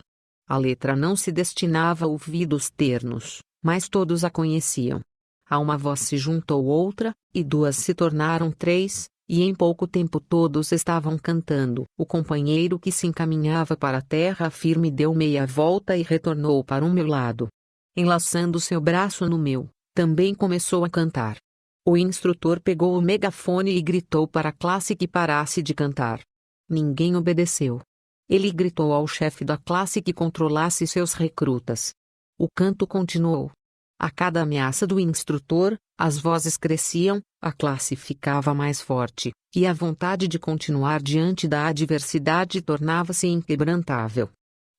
A letra não se destinava a ouvidos ternos, mas todos a conheciam. A uma voz se juntou outra, e 2 se tornaram 3, e em pouco tempo todos estavam cantando. O companheiro que se encaminhava para a terra firme deu meia volta e retornou para o meu lado. Enlaçando seu braço no meu, também começou a cantar. O instrutor pegou o megafone e gritou para a classe que parasse de cantar. Ninguém obedeceu. Ele gritou ao chefe da classe que controlasse seus recrutas. O canto continuou. A cada ameaça do instrutor, as vozes cresciam, a classe ficava mais forte, e a vontade de continuar diante da adversidade tornava-se inquebrantável.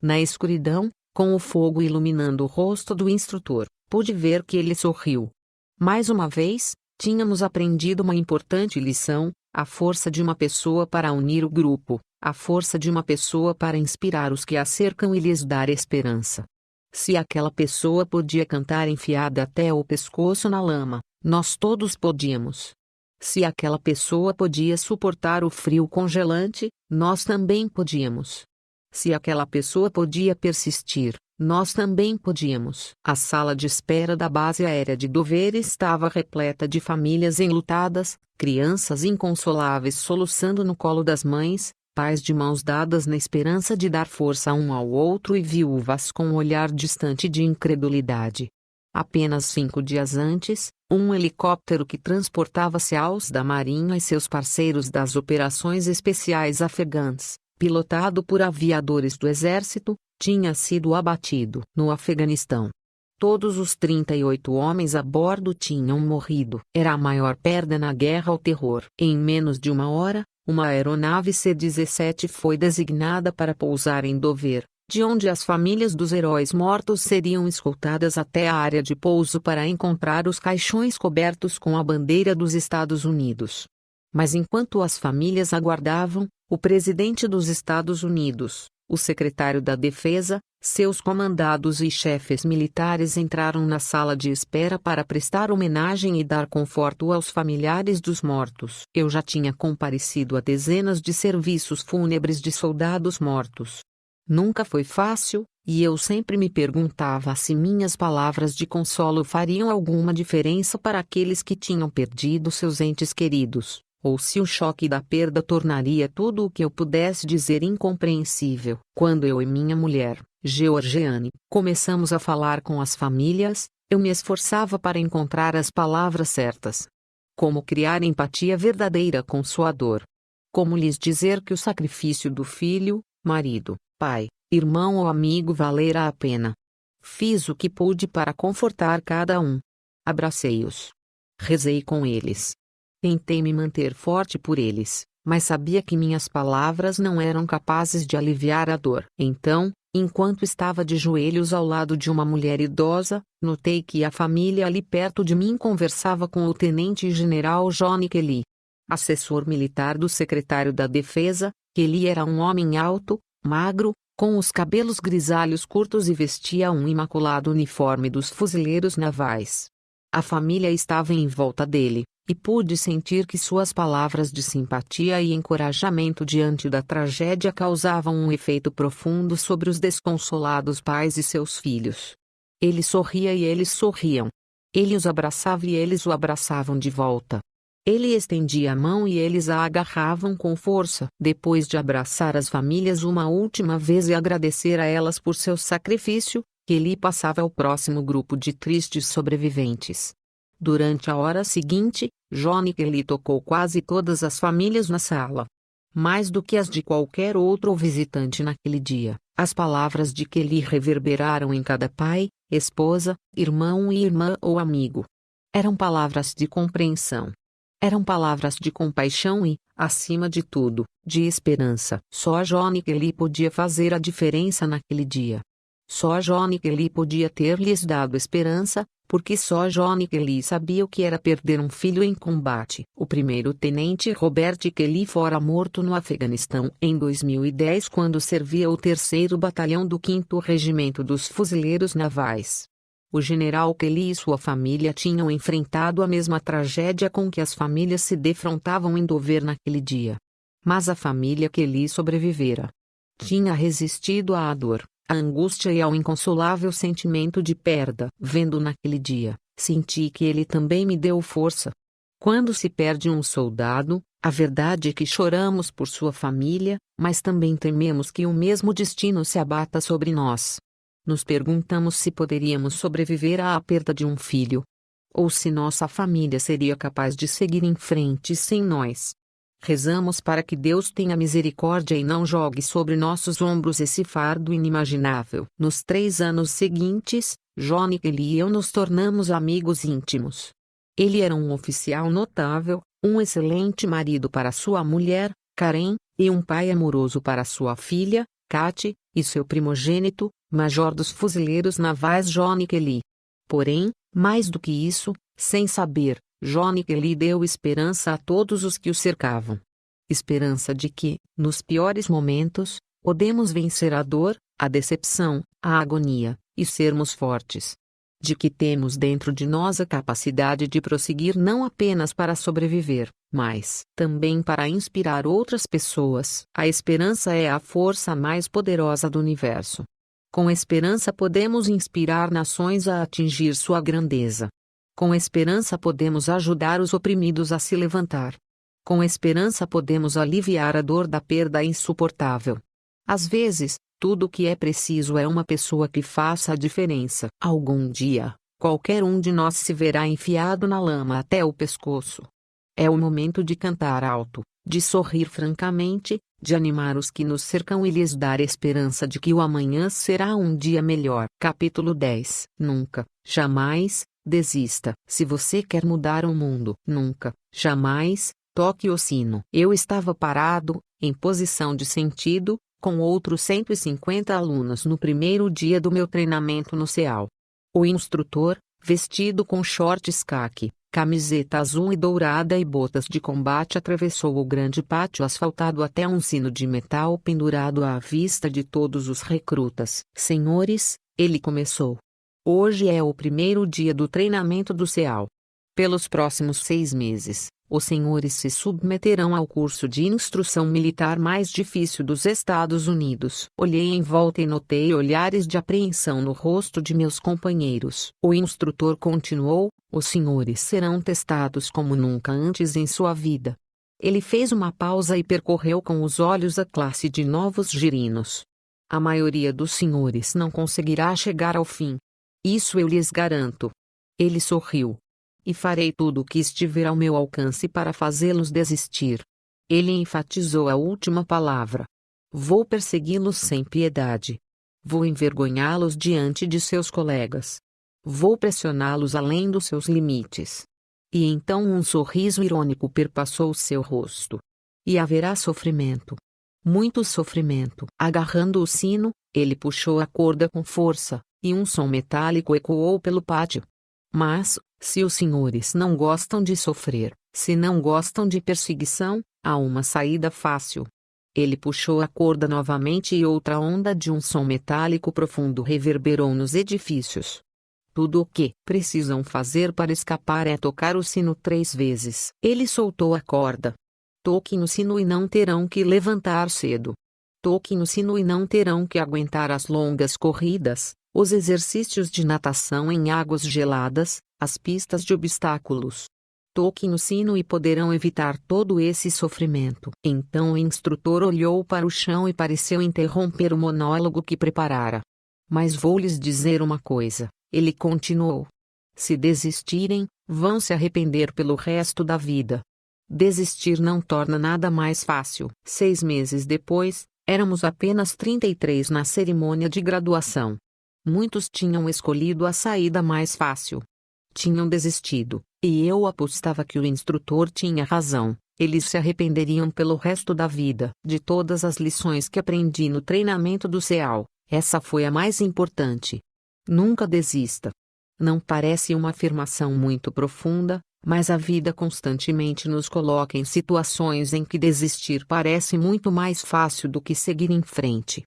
Na escuridão, com o fogo iluminando o rosto do instrutor, pude ver que ele sorriu. Mais uma vez, tínhamos aprendido uma importante lição: a força de uma pessoa para unir o grupo, a força de uma pessoa para inspirar os que a cercam e lhes dar esperança. Se aquela pessoa podia cantar enfiada até o pescoço na lama, nós todos podíamos. Se aquela pessoa podia suportar o frio congelante, nós também podíamos. Se aquela pessoa podia persistir, nós também podíamos. A sala de espera da base aérea de Dover estava repleta de famílias enlutadas, crianças inconsoláveis soluçando no colo das mães, pais de mãos dadas na esperança de dar força um ao outro e viúvas com um olhar distante de incredulidade. Apenas 5 dias antes, um helicóptero que transportava civis da Marinha e seus parceiros das operações especiais afegãs, pilotado por aviadores do Exército, tinha sido abatido no Afeganistão. Todos os 38 homens a bordo tinham morrido. Era a maior perda na guerra ao terror. Em menos de 1 hora, uma aeronave C-17 foi designada para pousar em Dover, de onde as famílias dos heróis mortos seriam escoltadas até a área de pouso para encontrar os caixões cobertos com a bandeira dos Estados Unidos. Mas enquanto as famílias aguardavam, o presidente dos Estados Unidos, o secretário da Defesa, seus comandados e chefes militares entraram na sala de espera para prestar homenagem e dar conforto aos familiares dos mortos. Eu já tinha comparecido a dezenas de serviços fúnebres de soldados mortos. Nunca foi fácil, e eu sempre me perguntava se minhas palavras de consolo fariam alguma diferença para aqueles que tinham perdido seus entes queridos, ou se o choque da perda tornaria tudo o que eu pudesse dizer incompreensível. Quando eu e minha mulher, Georgiane. Começamos a falar com as famílias, eu me esforçava para encontrar as palavras certas. Como criar empatia verdadeira com sua dor. Como lhes dizer que o sacrifício do filho, marido, pai, irmão ou amigo valerá a pena. Fiz o que pude para confortar cada um. Abracei-os. Rezei com eles. Tentei me manter forte por eles, mas sabia que minhas palavras não eram capazes de aliviar a dor. Então, enquanto estava de joelhos ao lado de uma mulher idosa, notei que a família ali perto de mim conversava com o tenente-general Johnny Kelly, assessor militar do secretário da Defesa. Kelly era um homem alto, magro, com os cabelos grisalhos curtos e vestia um imaculado uniforme dos fuzileiros navais. A família estava em volta dele, e pude sentir que suas palavras de simpatia e encorajamento diante da tragédia causavam um efeito profundo sobre os desconsolados pais e seus filhos. Ele sorria e eles sorriam. Ele os abraçava e eles o abraçavam de volta. Ele estendia a mão e eles a agarravam com força. Depois de abraçar as famílias uma última vez e agradecer a elas por seu sacrifício, Kelly passava ao próximo grupo de tristes sobreviventes. Durante a hora seguinte, Johnny Kelly tocou quase todas as famílias na sala. Mais do que as de qualquer outro visitante naquele dia, as palavras de Kelly reverberaram em cada pai, esposa, irmão e irmã ou amigo. Eram palavras de compreensão. Eram palavras de compaixão e, acima de tudo, de esperança. Só Johnny Kelly podia fazer a diferença naquele dia. Só Johnny Kelly podia ter-lhes dado esperança, porque só Johnny Kelly sabia o que era perder um filho em combate. O primeiro-tenente Robert Kelly fora morto no Afeganistão em 2010 quando servia o 3º Batalhão do 5º Regimento dos Fuzileiros Navais. O general Kelly e sua família tinham enfrentado a mesma tragédia com que as famílias se defrontavam em Dover naquele dia. Mas a família Kelly sobrevivera. Tinha resistido à dor, à angústia e ao inconsolável sentimento de perda. Vendo naquele dia, senti que ele também me deu força. Quando se perde um soldado, a verdade é que choramos por sua família, mas também tememos que o mesmo destino se abata sobre nós. Nos perguntamos se poderíamos sobreviver à perda de um filho. Ou se nossa família seria capaz de seguir em frente sem nós. Rezamos para que Deus tenha misericórdia e não jogue sobre nossos ombros esse fardo inimaginável. Nos 3 anos seguintes, Johnny Kelly e eu nos tornamos amigos íntimos. Ele era um oficial notável, um excelente marido para sua mulher, Karen, e um pai amoroso para sua filha, Katy, e seu primogênito, major dos fuzileiros navais Johnny Kelly. Porém, mais do que isso, sem saber, Johnny Kelly deu esperança a todos os que o cercavam. Esperança de que, nos piores momentos, podemos vencer a dor, a decepção, a agonia, e sermos fortes. De que temos dentro de nós a capacidade de prosseguir não apenas para sobreviver, mas também para inspirar outras pessoas. A esperança é a força mais poderosa do universo. Com esperança podemos inspirar nações a atingir sua grandeza. Com esperança podemos ajudar os oprimidos a se levantar. Com esperança podemos aliviar a dor da perda insuportável. Às vezes, tudo o que é preciso é uma pessoa que faça a diferença. Algum dia, qualquer um de nós se verá enfiado na lama até o pescoço. É o momento de cantar alto, de sorrir francamente, de animar os que nos cercam e lhes dar esperança de que o amanhã será um dia melhor. Capítulo 10. Nunca, jamais, desista. Se você quer mudar o mundo, nunca, jamais, toque o sino. Eu estava parado, em posição de sentido, com outros 150 alunos no primeiro dia do meu treinamento no CEAL. O instrutor, vestido com shorts caqui, camiseta azul e dourada e botas de combate, atravessou o grande pátio asfaltado até um sino de metal pendurado à vista de todos os recrutas. Senhores, ele começou. Hoje é o primeiro dia do treinamento do CEAL. Pelos próximos 6 meses, os senhores se submeterão ao curso de instrução militar mais difícil dos Estados Unidos. Olhei em volta e notei olhares de apreensão no rosto de meus companheiros. O instrutor continuou: os senhores serão testados como nunca antes em sua vida. Ele fez uma pausa e percorreu com os olhos a classe de novos girinos. A maioria dos senhores não conseguirá chegar ao fim. Isso eu lhes garanto. Ele sorriu. E farei tudo o que estiver ao meu alcance para fazê-los desistir. Ele enfatizou a última palavra. Vou persegui-los sem piedade. Vou envergonhá-los diante de seus colegas. Vou pressioná-los além dos seus limites. E então um sorriso irônico perpassou seu rosto. E haverá sofrimento. Muito sofrimento. Agarrando o sino, ele puxou a corda com força, e um som metálico ecoou pelo pátio. Mas, se os senhores não gostam de sofrer, se não gostam de perseguição, há uma saída fácil. Ele puxou a corda novamente e outra onda de um som metálico profundo reverberou nos edifícios. Tudo o que precisam fazer para escapar é tocar o sino 3 vezes. Ele soltou a corda. Toquem no sino e não terão que levantar cedo. Toquem no sino e não terão que aguentar as longas corridas, os exercícios de natação em águas geladas, as pistas de obstáculos. Toquem no sino e poderão evitar todo esse sofrimento. Então o instrutor olhou para o chão e pareceu interromper o monólogo que preparara. Mas vou lhes dizer uma coisa, ele continuou. Se desistirem, vão se arrepender pelo resto da vida. Desistir não torna nada mais fácil. 6 meses depois, éramos apenas 33 na cerimônia de graduação. Muitos tinham escolhido a saída mais fácil. Tinham desistido, e eu apostava que o instrutor tinha razão. Eles se arrependeriam pelo resto da vida. De todas as lições que aprendi no treinamento do CEAL, essa foi a mais importante. Nunca desista. Não parece uma afirmação muito profunda, mas a vida constantemente nos coloca em situações em que desistir parece muito mais fácil do que seguir em frente.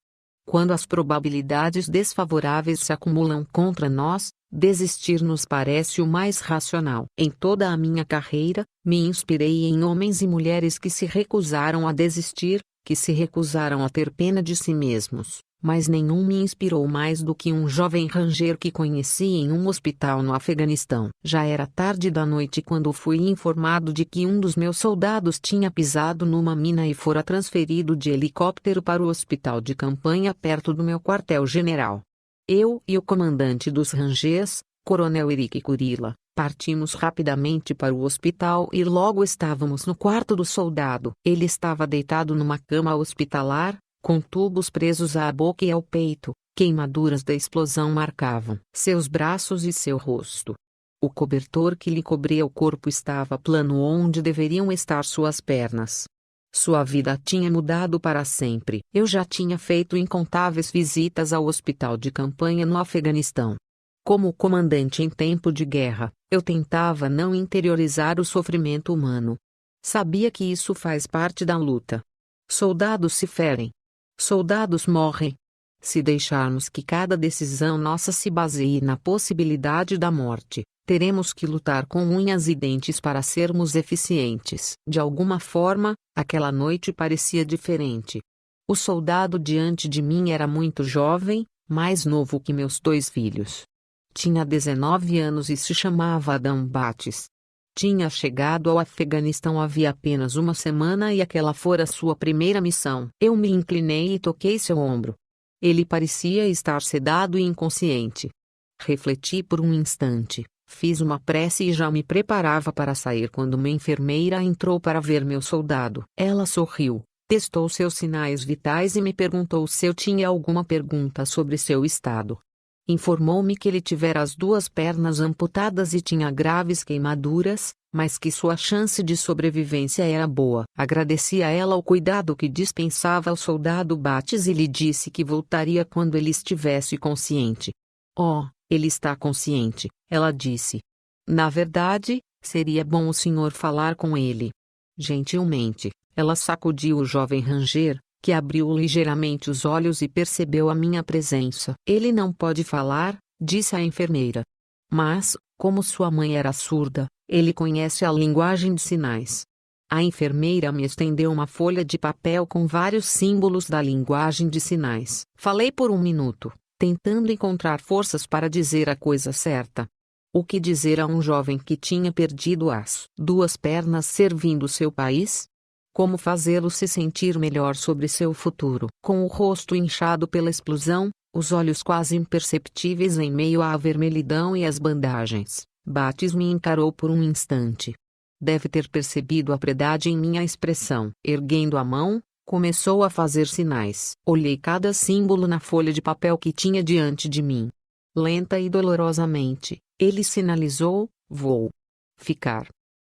Quando as probabilidades desfavoráveis se acumulam contra nós, desistir nos parece o mais racional. Em toda a minha carreira, me inspirei em homens e mulheres que se recusaram a desistir, que se recusaram a ter pena de si mesmos. Mas nenhum me inspirou mais do que um jovem ranger que conheci em um hospital no Afeganistão. Já era tarde da noite quando fui informado de que um dos meus soldados tinha pisado numa mina e fora transferido de helicóptero para o hospital de campanha perto do meu quartel-general. Eu e o comandante dos rangers, Coronel Eric Kurila, partimos rapidamente para o hospital e logo estávamos no quarto do soldado. Ele estava deitado numa cama hospitalar, com tubos presos à boca e ao peito, queimaduras da explosão marcavam seus braços e seu rosto. O cobertor que lhe cobria o corpo estava plano onde deveriam estar suas pernas. Sua vida tinha mudado para sempre. Eu já tinha feito incontáveis visitas ao hospital de campanha no Afeganistão. Como comandante em tempo de guerra, eu tentava não interiorizar o sofrimento humano. Sabia que isso faz parte da luta. Soldados se ferem. Soldados morrem. Se deixarmos que cada decisão nossa se baseie na possibilidade da morte, teremos que lutar com unhas e dentes para sermos eficientes. De alguma forma, aquela noite parecia diferente. O soldado diante de mim era muito jovem, mais novo que meus 2 filhos. Tinha 19 anos e se chamava Adam Bates. Tinha chegado ao Afeganistão havia apenas uma semana e aquela fora sua primeira missão. Eu me inclinei e toquei seu ombro. Ele parecia estar sedado e inconsciente. Refleti por um instante, fiz uma prece e já me preparava para sair quando uma enfermeira entrou para ver meu soldado. Ela sorriu, testou seus sinais vitais e me perguntou se eu tinha alguma pergunta sobre seu estado. Informou-me que ele tivera as 2 pernas amputadas e tinha graves queimaduras, mas que sua chance de sobrevivência era boa. Agradeci a ela o cuidado que dispensava ao soldado Bates e lhe disse que voltaria quando ele estivesse consciente. Oh, ele está consciente, ela disse. Na verdade, seria bom o senhor falar com ele. Gentilmente, ela sacudiu o jovem ranger, que abriu ligeiramente os olhos e percebeu a minha presença. Ele não pode falar, disse a enfermeira. Mas, como sua mãe era surda, ele conhece a linguagem de sinais. A enfermeira me estendeu uma folha de papel com vários símbolos da linguagem de sinais. Falei por 1 minuto, tentando encontrar forças para dizer a coisa certa. O que dizer a um jovem que tinha perdido as 2 pernas servindo seu país? Como fazê-lo se sentir melhor sobre seu futuro. Com o rosto inchado pela explosão, os olhos quase imperceptíveis em meio à vermelhidão e as bandagens, Bates me encarou por um instante. Deve ter percebido a piedade em minha expressão. Erguendo a mão, começou a fazer sinais. Olhei cada símbolo na folha de papel que tinha diante de mim. Lenta e dolorosamente, ele sinalizou: vou ficar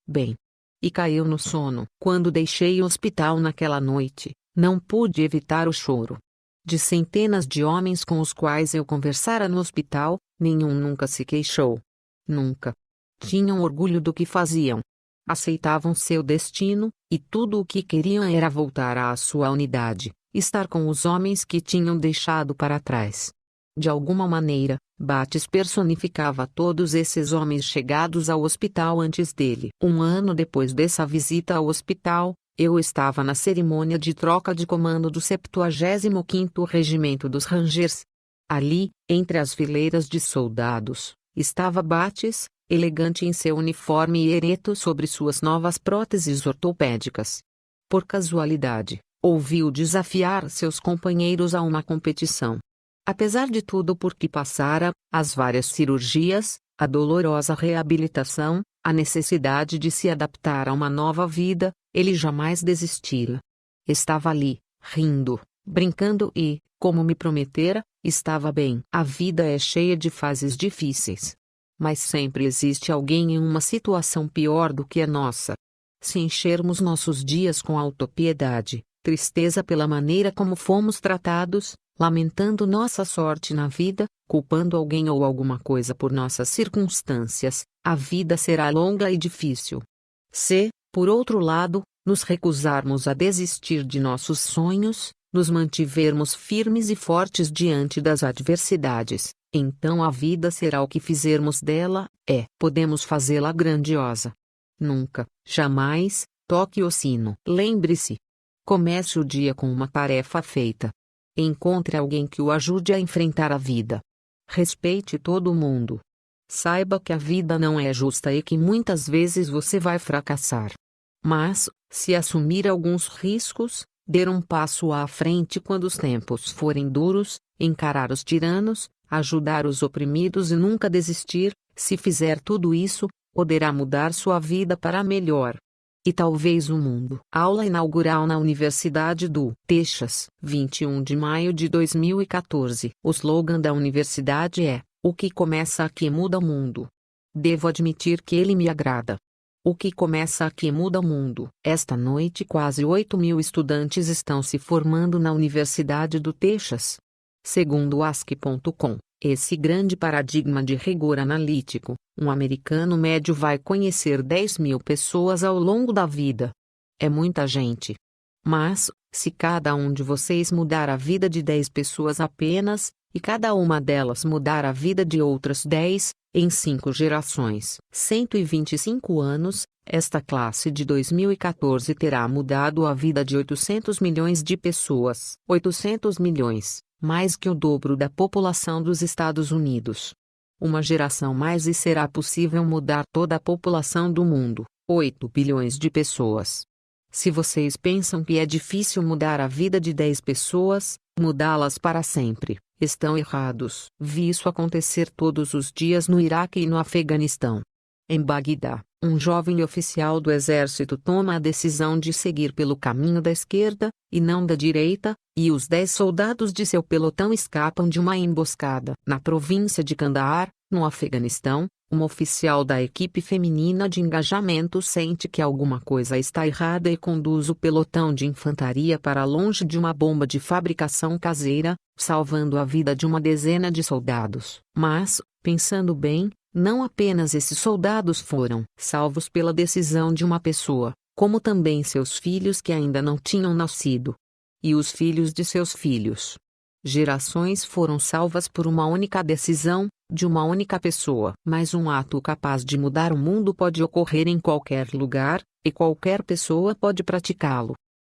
bem. E caiu no sono. Quando deixei o hospital naquela noite, não pude evitar o choro. De centenas de homens com os quais eu conversara no hospital, nenhum nunca se queixou. Nunca. Tinham orgulho do que faziam. Aceitavam seu destino, e tudo o que queriam era voltar à sua unidade, estar com os homens que tinham deixado para trás. De alguma maneira, Bates personificava todos esses homens chegados ao hospital antes dele. Um ano depois dessa visita ao hospital, eu estava na cerimônia de troca de comando do 75º Regimento dos Rangers. Ali, entre as fileiras de soldados, estava Bates, elegante em seu uniforme e ereto sobre suas novas próteses ortopédicas. Por casualidade, ouviu desafiar seus companheiros a uma competição. Apesar de tudo por que passara, as várias cirurgias, a dolorosa reabilitação, a necessidade de se adaptar a uma nova vida, ele jamais desistira. Estava ali, rindo, brincando e, como me prometera, estava bem. A vida é cheia de fases difíceis. Mas sempre existe alguém em uma situação pior do que a nossa. Se enchermos nossos dias com autopiedade, tristeza pela maneira como fomos tratados, lamentando nossa sorte na vida, culpando alguém ou alguma coisa por nossas circunstâncias, a vida será longa e difícil. Se, por outro lado, nos recusarmos a desistir de nossos sonhos, nos mantivermos firmes e fortes diante das adversidades, então a vida será o que fizermos dela, podemos fazê-la grandiosa. Nunca, jamais, toque o sino. Lembre-se. Comece o dia com uma tarefa feita. Encontre alguém que o ajude a enfrentar a vida. Respeite todo mundo. Saiba que a vida não é justa e que muitas vezes você vai fracassar. Mas, se assumir alguns riscos, dar um passo à frente quando os tempos forem duros, encarar os tiranos, ajudar os oprimidos e nunca desistir, se fizer tudo isso, poderá mudar sua vida para melhor. E talvez o mundo. Aula inaugural na Universidade do Texas, 21 de maio de 2014. O slogan da universidade é: o que começa aqui muda o mundo. Devo admitir que ele me agrada. O que começa aqui muda o mundo. Esta noite quase 8.000 estudantes estão se formando na Universidade do Texas. Segundo Ask.com, esse grande paradigma de rigor analítico, um americano médio vai conhecer 10.000 pessoas ao longo da vida. É muita gente. Mas, se cada um de vocês mudar a vida de 10 pessoas apenas, e cada uma delas mudar a vida de outras 10, em 5 gerações, 125 anos, esta classe de 2014 terá mudado a vida de 800 milhões de pessoas. 800 milhões, mais que o dobro da população dos Estados Unidos. Uma geração mais e será possível mudar toda a população do mundo, 8 bilhões de pessoas. Se vocês pensam que é difícil mudar a vida de 10 pessoas, mudá-las para sempre, estão errados. Vi isso acontecer todos os dias no Iraque e no Afeganistão. Em Bagdá, um jovem oficial do exército toma a decisão de seguir pelo caminho da esquerda, e não da direita, e os 10 soldados de seu pelotão escapam de uma emboscada. Na província de Kandahar, no Afeganistão, uma oficial da equipe feminina de engajamento sente que alguma coisa está errada e conduz o pelotão de infantaria para longe de uma bomba de fabricação caseira, salvando a vida de uma dezena de soldados. Mas, pensando bem, não apenas esses soldados foram salvos pela decisão de uma pessoa, como também seus filhos que ainda não tinham nascido. E os filhos de seus filhos. Gerações foram salvas por uma única decisão, de uma única pessoa. Mas um ato capaz de mudar o mundo pode ocorrer em qualquer lugar, e qualquer pessoa pode praticá-lo.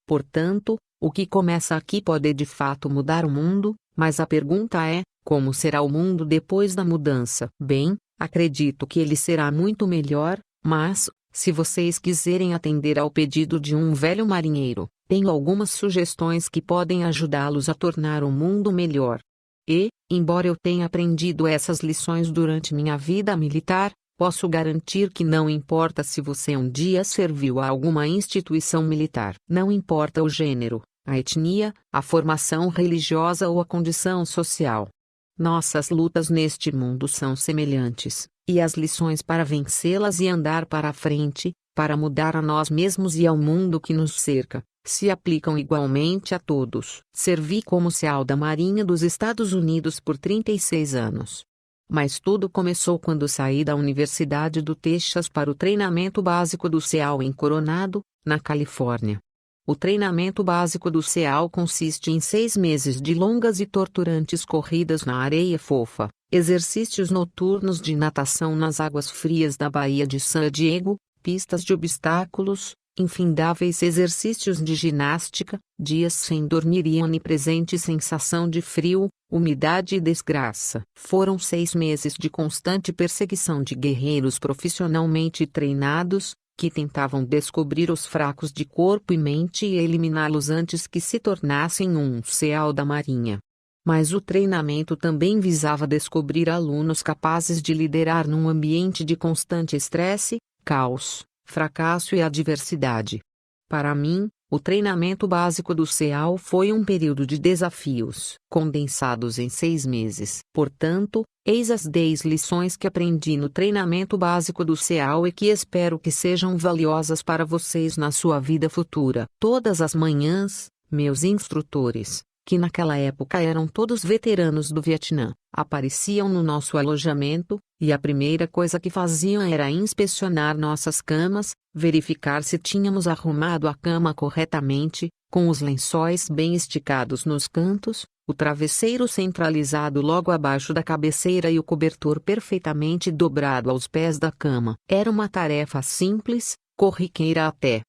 Portanto, o que começa aqui pode de fato mudar o mundo, mas a pergunta é: como será o mundo depois da mudança? Bem, acredito que ele será muito melhor, mas, Se vocês quiserem atender ao pedido de um velho marinheiro, tenho algumas sugestões que podem ajudá-los a tornar o mundo melhor. E, embora eu tenha aprendido essas lições durante minha vida militar, posso garantir que não importa se você um dia serviu a alguma instituição militar. Não importa o gênero, a etnia, a formação religiosa ou a condição social. Nossas lutas neste mundo são semelhantes, e as lições para vencê-las e andar para a frente, para mudar a nós mesmos e ao mundo que nos cerca, se aplicam igualmente a todos. Servi como CEAL da Marinha dos Estados Unidos por 36 anos. Mas tudo começou quando saí da Universidade do Texas para o treinamento básico do CEAL em Coronado, na Califórnia. O treinamento básico do CEAL consiste em 6 meses de longas e torturantes corridas na areia fofa, exercícios noturnos de natação nas águas frias da Baía de San Diego, pistas de obstáculos, infindáveis exercícios de ginástica, dias sem dormir e onipresente sensação de frio, umidade e desgraça. Foram 6 meses de constante perseguição de guerreiros profissionalmente treinados, que tentavam descobrir os fracos de corpo e mente e eliminá-los antes que se tornassem um CEAL da Marinha. Mas o treinamento também visava descobrir alunos capazes de liderar num ambiente de constante estresse, caos, fracasso e adversidade. Para mim, o treinamento básico do CEAL foi um período de desafios condensados em 6 meses. Portanto, eis as 10 lições que aprendi no treinamento básico do CEAL e que espero que sejam valiosas para vocês na sua vida futura. Todas as manhãs, meus instrutores, que naquela época eram todos veteranos do Vietnã, apareciam no nosso alojamento, e a primeira coisa que faziam era inspecionar nossas camas, verificar se tínhamos arrumado a cama corretamente, com os lençóis bem esticados nos cantos, o travesseiro centralizado logo abaixo da cabeceira e o cobertor perfeitamente dobrado aos pés da cama. Era uma tarefa simples, corriqueira até.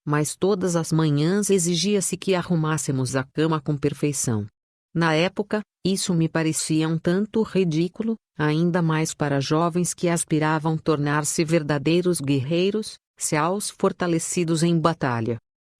Mas todas as manhãs exigia-se que arrumássemos a cama com perfeição. Na época, isso me parecia um tanto ridículo, ainda mais para jovens que aspiravam tornar-se verdadeiros guerreiros, CEALs fortalecidos em batalha.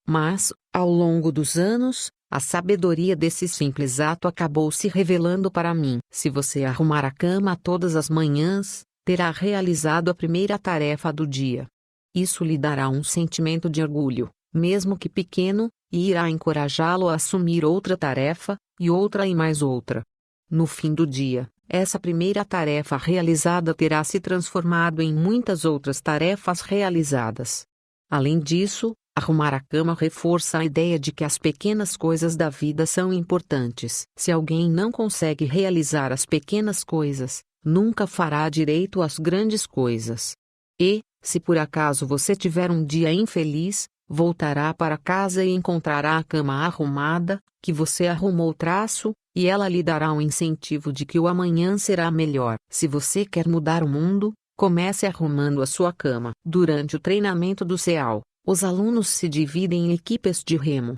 Mas, ao longo dos anos, a sabedoria desse simples ato acabou se revelando para mim. Se você arrumar a cama todas as manhãs, terá realizado a primeira tarefa do dia. Isso lhe dará um sentimento de orgulho, mesmo que pequeno, e irá encorajá-lo a assumir outra tarefa, e outra e mais outra. No fim do dia, essa primeira tarefa realizada terá se transformado em muitas outras tarefas realizadas. Além disso, arrumar a cama reforça a ideia de que as pequenas coisas da vida são importantes. Se alguém não consegue realizar as pequenas coisas, nunca fará direito às grandes coisas. E, se por acaso você tiver um dia infeliz, voltará para casa e encontrará a cama arrumada, que você arrumou traço, e ela lhe dará um incentivo de que o amanhã será melhor. Se você quer mudar o mundo, comece arrumando a sua cama. Durante o treinamento do CEAL, os alunos se dividem em equipes de remo.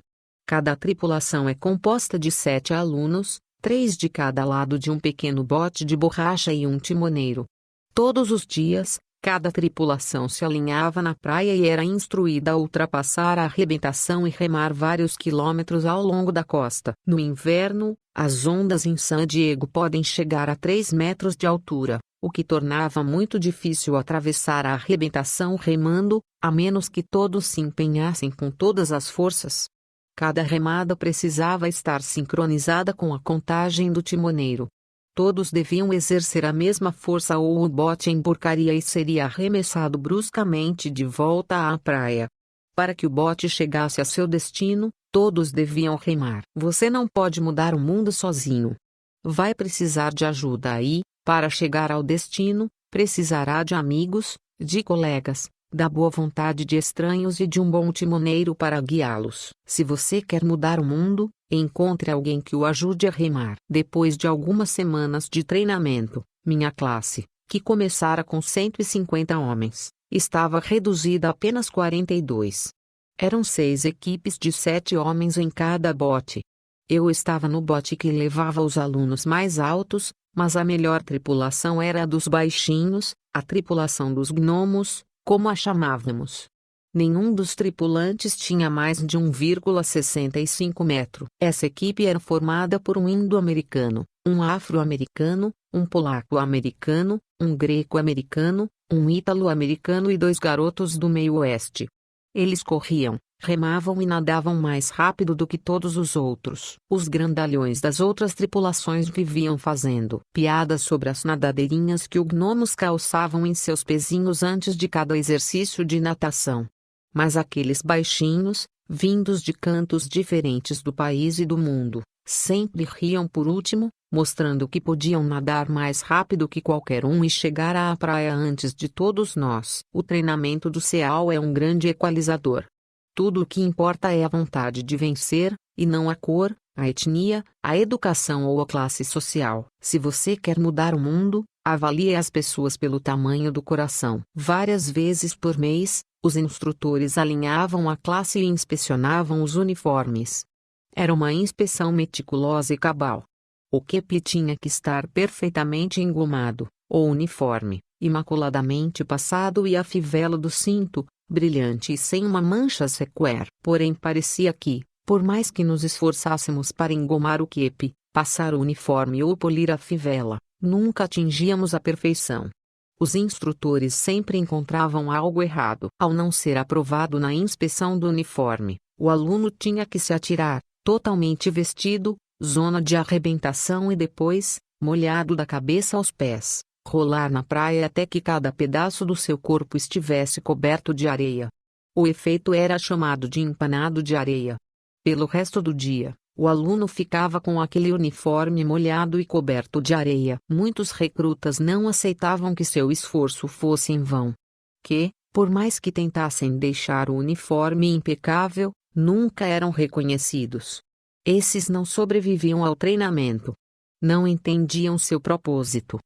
Cada tripulação é composta de 7 alunos, 3 de cada lado de um pequeno bote de borracha e um timoneiro. Todos os dias, cada tripulação se alinhava na praia e era instruída a ultrapassar a arrebentação e remar vários quilômetros ao longo da costa. No inverno, as ondas em San Diego podem chegar a 3 metros de altura, o que tornava muito difícil atravessar a arrebentação remando, a menos que todos se empenhassem com todas as forças. Cada remada precisava estar sincronizada com a contagem do timoneiro. Todos deviam exercer a mesma força ou o bote emborcaria e seria arremessado bruscamente de volta à praia. Para que o bote chegasse a seu destino, todos deviam remar. Você não pode mudar o mundo sozinho. Vai precisar de ajuda e, para chegar ao destino, precisará de amigos, de colegas, da boa vontade de estranhos e de um bom timoneiro para guiá-los. Se você quer mudar o mundo, encontre alguém que o ajude a remar. Depois de algumas semanas de treinamento, minha classe, que começara com 150 homens, estava reduzida a apenas 42. Eram 6 equipes de 7 homens em cada bote. Eu estava no bote que levava os alunos mais altos, mas a melhor tripulação era a dos baixinhos, a tripulação dos gnomos, como a chamávamos. Nenhum dos tripulantes tinha mais de 1,65 metro. Essa equipe era formada por um indo-americano, um afro-americano, um polaco-americano, um greco-americano, um ítalo-americano e 2 garotos do meio-oeste. Eles corriam, remavam e nadavam mais rápido do que todos os outros. Os grandalhões das outras tripulações viviam fazendo piadas sobre as nadadeirinhas que os gnomos calçavam em seus pezinhos antes de cada exercício de natação. Mas aqueles baixinhos, vindos de cantos diferentes do país e do mundo, sempre riam por último, mostrando que podiam nadar mais rápido que qualquer um e chegar à praia antes de todos nós. O treinamento do SEAL é um grande equalizador. Tudo o que importa é a vontade de vencer, e não a cor, a etnia, a educação ou a classe social. Se você quer mudar o mundo, avalie as pessoas pelo tamanho do coração. Várias vezes por mês, os instrutores alinhavam a classe e inspecionavam os uniformes. Era uma inspeção meticulosa e cabal. O kepi tinha que estar perfeitamente engomado, o uniforme, imaculadamente passado e a fivela do cinto, brilhante e sem uma mancha sequer. Porém parecia que, por mais que nos esforçássemos para engomar o kepi, passar o uniforme ou polir a fivela, nunca atingíamos a perfeição. Os instrutores sempre encontravam algo errado. Ao não ser aprovado na inspeção do uniforme, o aluno tinha que se atirar, totalmente vestido, zona de arrebentação e depois, molhado da cabeça aos pés, rolar na praia até que cada pedaço do seu corpo estivesse coberto de areia. O efeito era chamado de empanado de areia. Pelo resto do dia, o aluno ficava com aquele uniforme molhado e coberto de areia. Muitos recrutas não aceitavam que seu esforço fosse em vão. Que, por mais que tentassem deixar o uniforme impecável, nunca eram reconhecidos. Esses não sobreviviam ao treinamento. Não entendiam seu propósito.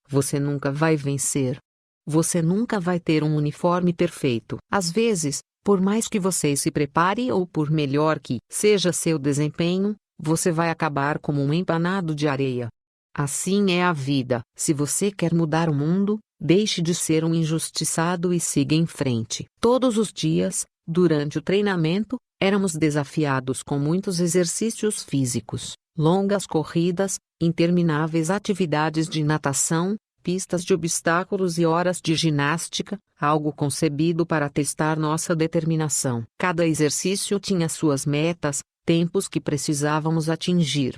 Você nunca vai vencer. Você nunca vai ter um uniforme perfeito. Às vezes, por mais que você se prepare ou por melhor que seja seu desempenho, você vai acabar como um empanado de areia. Assim é a vida. Se você quer mudar o mundo, deixe de ser um injustiçado e siga em frente. Todos os dias, durante o treinamento, éramos desafiados com muitos exercícios físicos, longas corridas, intermináveis atividades de natação, pistas de obstáculos e horas de ginástica, algo concebido para testar nossa determinação. Cada exercício tinha suas metas, tempos que precisávamos atingir.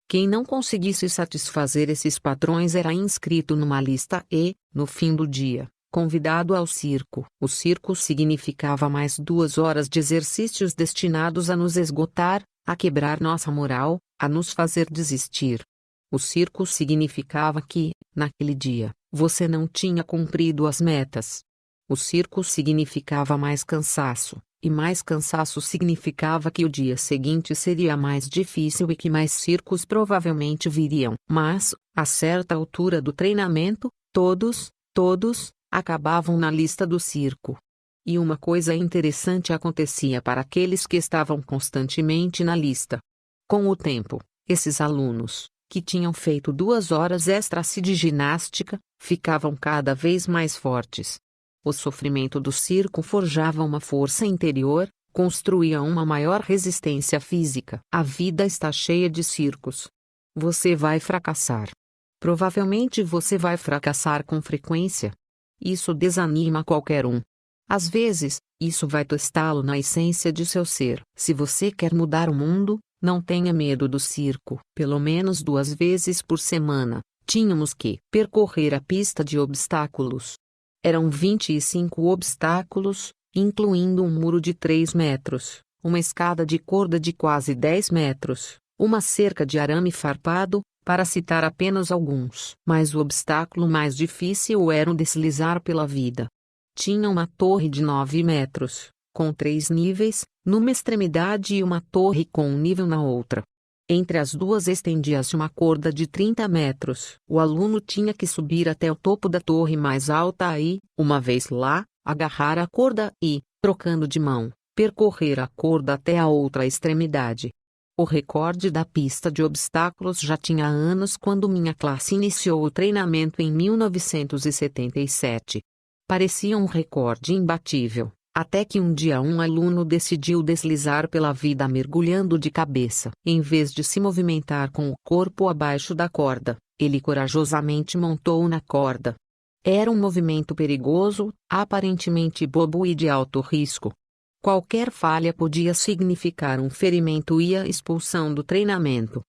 Quem não conseguisse satisfazer esses padrões era inscrito numa lista e, no fim do dia, convidado ao circo. O circo significava mais 2 horas de exercícios destinados a nos esgotar, a quebrar nossa moral, a nos fazer desistir. O circo significava que, naquele dia, você não tinha cumprido as metas. O circo significava mais cansaço, e mais cansaço significava que o dia seguinte seria mais difícil e que mais circos provavelmente viriam. Mas, a certa altura do treinamento, todos, acabavam na lista do circo. E uma coisa interessante acontecia para aqueles que estavam constantemente na lista. Com o tempo, esses alunos, que tinham feito 2 horas extras de ginástica, ficavam cada vez mais fortes. O sofrimento do circo forjava uma força interior, construía uma maior resistência física. A vida está cheia de circos. Você vai fracassar. Provavelmente você vai fracassar com frequência. Isso desanima qualquer um. Às vezes, isso vai testá-lo na essência de seu ser. Se você quer mudar o mundo, não tenha medo do circo. Pelo menos 2 vezes por semana, tínhamos que percorrer a pista de obstáculos. Eram 25 obstáculos, incluindo um muro de 3 metros, uma escada de corda de quase 10 metros, uma cerca de arame farpado, para citar apenas alguns. Mas o obstáculo mais difícil era o deslizar pela vida. Tinha uma torre de 9 metros, com 3 níveis, numa extremidade e uma torre com um nível na outra. Entre as duas estendia-se uma corda de 30 metros. O aluno tinha que subir até o topo da torre mais alta e, uma vez lá, agarrar a corda e, trocando de mão, percorrer a corda até a outra extremidade. O recorde da pista de obstáculos já tinha anos quando minha classe iniciou o treinamento em 1977. Parecia um recorde imbatível, até que um dia um aluno decidiu deslizar pela vida mergulhando de cabeça. Em vez de se movimentar com o corpo abaixo da corda, ele corajosamente montou na corda. Era um movimento perigoso, aparentemente bobo e de alto risco. Qualquer falha podia significar um ferimento e a expulsão do treinamento.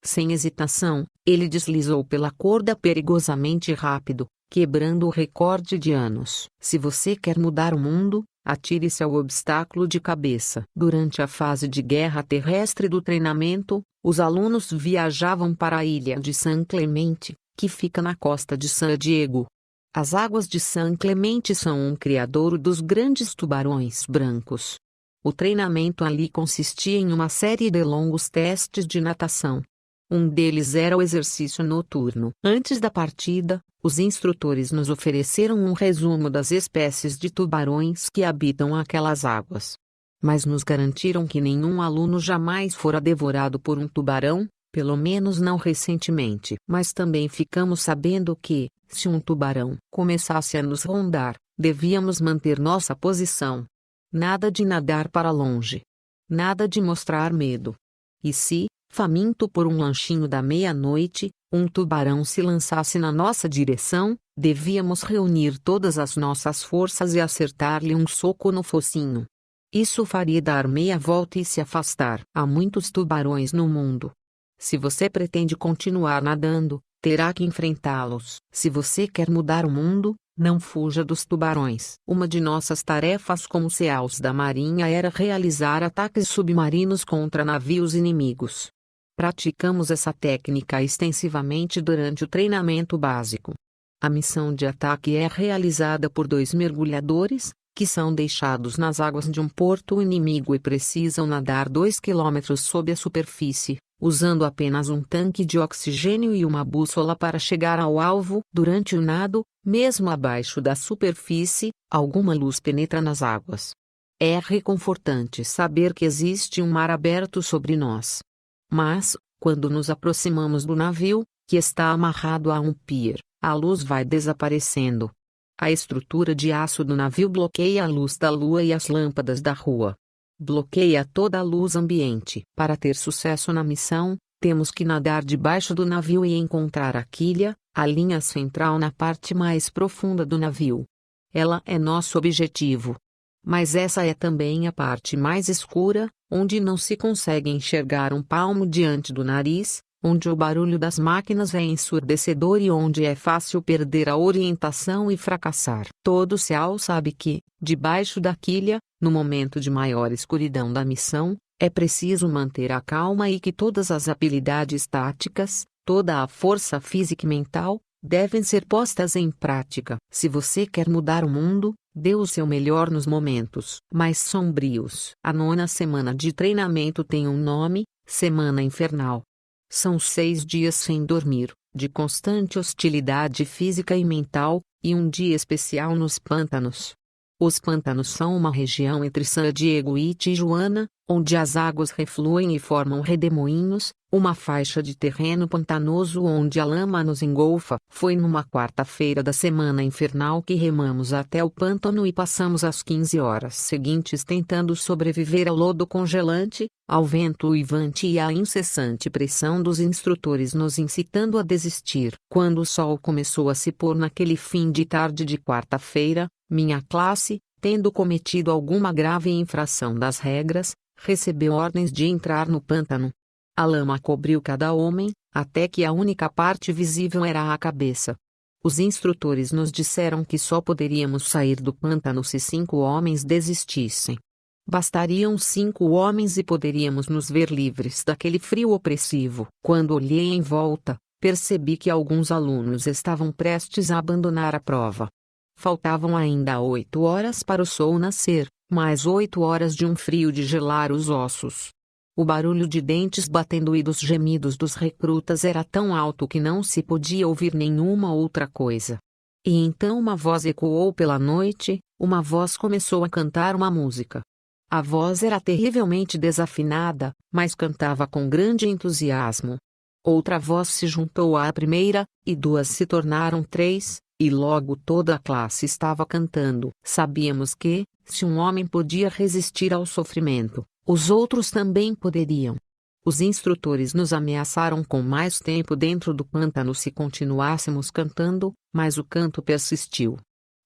Sem hesitação, ele deslizou pela corda perigosamente rápido, quebrando o recorde de anos. Se você quer mudar o mundo, atire-se ao obstáculo de cabeça. Durante a fase de guerra terrestre do treinamento, os alunos viajavam para a ilha de San Clemente, que fica na costa de San Diego. As águas de San Clemente são um criadouro dos grandes tubarões brancos. O treinamento ali consistia em uma série de longos testes de natação. Um deles era o exercício noturno. Antes da partida, os instrutores nos ofereceram um resumo das espécies de tubarões que habitam aquelas águas. Mas nos garantiram que nenhum aluno jamais fora devorado por um tubarão, pelo menos não recentemente. Mas também ficamos sabendo que, se um tubarão começasse a nos rondar, devíamos manter nossa posição. Nada de nadar para longe. Nada de mostrar medo. E se, faminto por um lanchinho da meia-noite, um tubarão se lançasse na nossa direção, devíamos reunir todas as nossas forças e acertar-lhe um soco no focinho. Isso faria dar meia volta e se afastar. Há muitos tubarões no mundo. Se você pretende continuar nadando, terá que enfrentá-los. Se você quer mudar o mundo, não fuja dos tubarões. Uma de nossas tarefas como SEALs da Marinha era realizar ataques submarinos contra navios inimigos. Praticamos essa técnica extensivamente durante o treinamento básico. A missão de ataque é realizada por 2 mergulhadores, que são deixados nas águas de um porto inimigo e precisam nadar 2 quilômetros sob a superfície, usando apenas um tanque de oxigênio e uma bússola para chegar ao alvo. Durante o nado, mesmo abaixo da superfície, alguma luz penetra nas águas. É reconfortante saber que existe um mar aberto sobre nós. Mas, quando nos aproximamos do navio, que está amarrado a um pier, a luz vai desaparecendo. A estrutura de aço do navio bloqueia a luz da lua e as lâmpadas da rua. Bloqueia toda a luz ambiente. Para ter sucesso na missão, temos que nadar debaixo do navio e encontrar a quilha, a linha central na parte mais profunda do navio. Ela é nosso objetivo. Mas essa é também a parte mais escura, onde não se consegue enxergar um palmo diante do nariz, onde o barulho das máquinas é ensurdecedor e onde é fácil perder a orientação e fracassar. Todo SEAL sabe que, debaixo da quilha, no momento de maior escuridão da missão, é preciso manter a calma e que todas as habilidades táticas, toda a força física e mental, devem ser postas em prática. Se você quer mudar o mundo, dê o seu melhor nos momentos mais sombrios. A 9ª semana de treinamento tem um nome: Semana Infernal. São 6 dias sem dormir, de constante hostilidade física e mental, e um dia especial nos pântanos. Os pântanos são uma região entre San Diego e Tijuana, onde as águas refluem e formam redemoinhos, uma faixa de terreno pantanoso onde a lama nos engolfa. Foi numa quarta-feira da semana infernal que remamos até o pântano e passamos as 15 horas seguintes tentando sobreviver ao lodo congelante, ao vento uivante e à incessante pressão dos instrutores nos incitando a desistir. Quando o sol começou a se pôr naquele fim de tarde de quarta-feira, minha classe, tendo cometido alguma grave infração das regras, recebeu ordens de entrar no pântano. A lama cobriu cada homem, até que a única parte visível era a cabeça. Os instrutores nos disseram que só poderíamos sair do pântano se 5 homens desistissem. Bastariam 5 homens e poderíamos nos ver livres daquele frio opressivo. Quando olhei em volta, percebi que alguns alunos estavam prestes a abandonar a prova. Faltavam ainda 8 horas para o sol nascer, mais 8 horas de um frio de gelar os ossos. O barulho de dentes batendo e dos gemidos dos recrutas era tão alto que não se podia ouvir nenhuma outra coisa. E então uma voz ecoou pela noite, uma voz começou a cantar uma música. A voz era terrivelmente desafinada, mas cantava com grande entusiasmo. Outra voz se juntou à primeira, e 2 se tornaram 3, E logo toda a classe estava cantando. Sabíamos que, se um homem podia resistir ao sofrimento, os outros também poderiam. Os instrutores nos ameaçaram com mais tempo dentro do pântano se continuássemos cantando, mas o canto persistiu.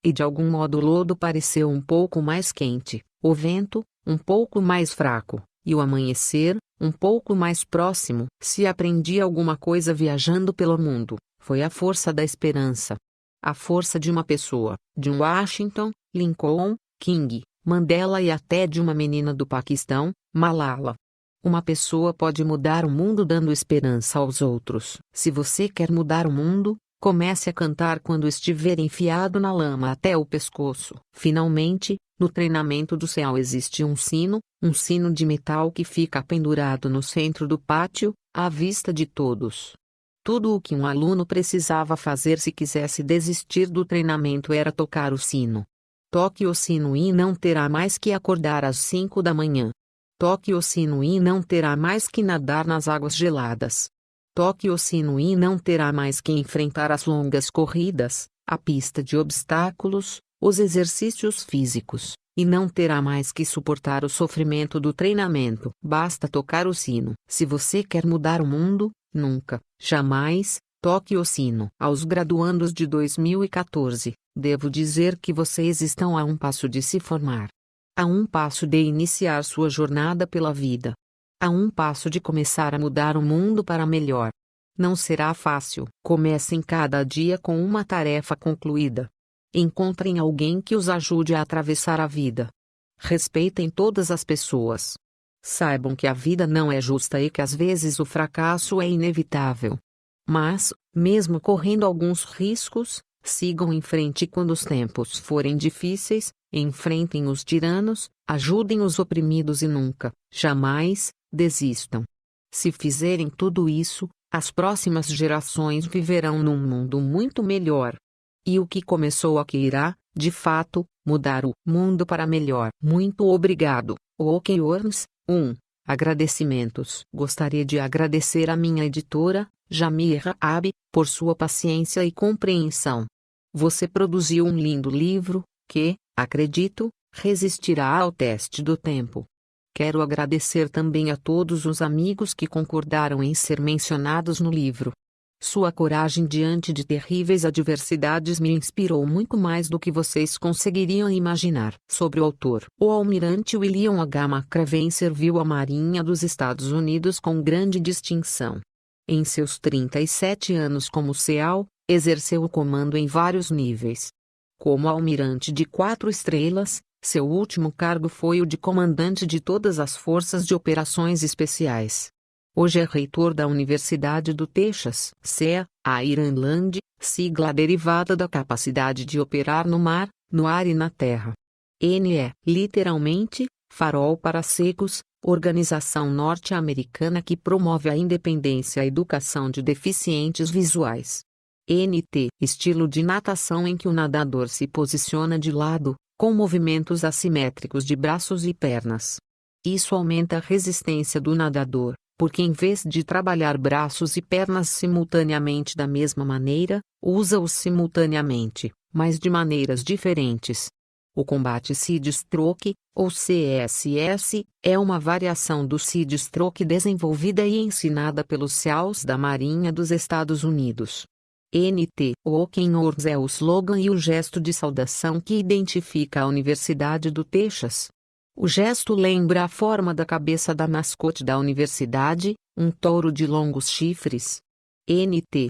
E de algum modo o lodo pareceu um pouco mais quente, o vento, um pouco mais fraco, e o amanhecer, um pouco mais próximo. Se aprendi alguma coisa viajando pelo mundo, foi a força da esperança. A força de uma pessoa, de um Washington, Lincoln, King, Mandela e até de uma menina do Paquistão, Malala. Uma pessoa pode mudar o mundo dando esperança aos outros. Se você quer mudar o mundo, comece a cantar quando estiver enfiado na lama até o pescoço. Finalmente, no treinamento do céu existe um sino de metal que fica pendurado no centro do pátio, à vista de todos. Tudo o que um aluno precisava fazer se quisesse desistir do treinamento era tocar o sino. Toque o sino e não terá mais que acordar às 5 da manhã. Toque o sino e não terá mais que nadar nas águas geladas. Toque o sino e não terá mais que enfrentar as longas corridas, a pista de obstáculos, os exercícios físicos, e não terá mais que suportar o sofrimento do treinamento. Basta tocar o sino. Se você quer mudar o mundo, nunca, jamais, toque o sino. Aos graduandos de 2014, devo dizer que vocês estão a um passo de se formar. A um passo de iniciar sua jornada pela vida. A um passo de começar a mudar o mundo para melhor. Não será fácil. Comecem cada dia com uma tarefa concluída. Encontrem alguém que os ajude a atravessar a vida. Respeitem todas as pessoas. Saibam que a vida não é justa e que às vezes o fracasso é inevitável. Mas, mesmo correndo alguns riscos, sigam em frente quando os tempos forem difíceis, enfrentem os tiranos, ajudem os oprimidos e nunca, jamais, desistam. Se fizerem tudo isso, as próximas gerações viverão num mundo muito melhor. E o que começou aqui irá, de fato, mudar o mundo para melhor. Muito obrigado, OK Worms. 1. Agradecimentos. Gostaria de agradecer à minha editora, Jamir Raab, por sua paciência e compreensão. Você produziu um lindo livro, que, acredito, resistirá ao teste do tempo. Quero agradecer também a todos os amigos que concordaram em ser mencionados no livro. Sua coragem diante de terríveis adversidades me inspirou muito mais do que vocês conseguiriam imaginar. Sobre o autor. O almirante William H. McRaven serviu a Marinha dos Estados Unidos com grande distinção. Em seus 37 anos como SEAL, exerceu o comando em vários níveis. Como almirante de 4 estrelas, seu último cargo foi o de comandante de todas as Forças de Operações Especiais. Hoje é reitor da Universidade do Texas, CEA, a Ironland, sigla derivada da capacidade de operar no mar, no ar e na terra. NE, literalmente, Farol para Cegos, organização norte-americana que promove a independência e a educação de deficientes visuais. NT, estilo de natação em que o nadador se posiciona de lado, com movimentos assimétricos de braços e pernas. Isso aumenta a resistência do nadador, porque em vez de trabalhar braços e pernas simultaneamente da mesma maneira, usa-os simultaneamente, mas de maneiras diferentes. O combate Seed Stroke, ou CSS, é uma variação do Seed Stroke desenvolvida e ensinada pelos SEALs da Marinha dos Estados Unidos. NT, OK Worms é o slogan e o gesto de saudação que identifica a Universidade do Texas. O gesto lembra a forma da cabeça da mascote da universidade, um touro de longos chifres. NT,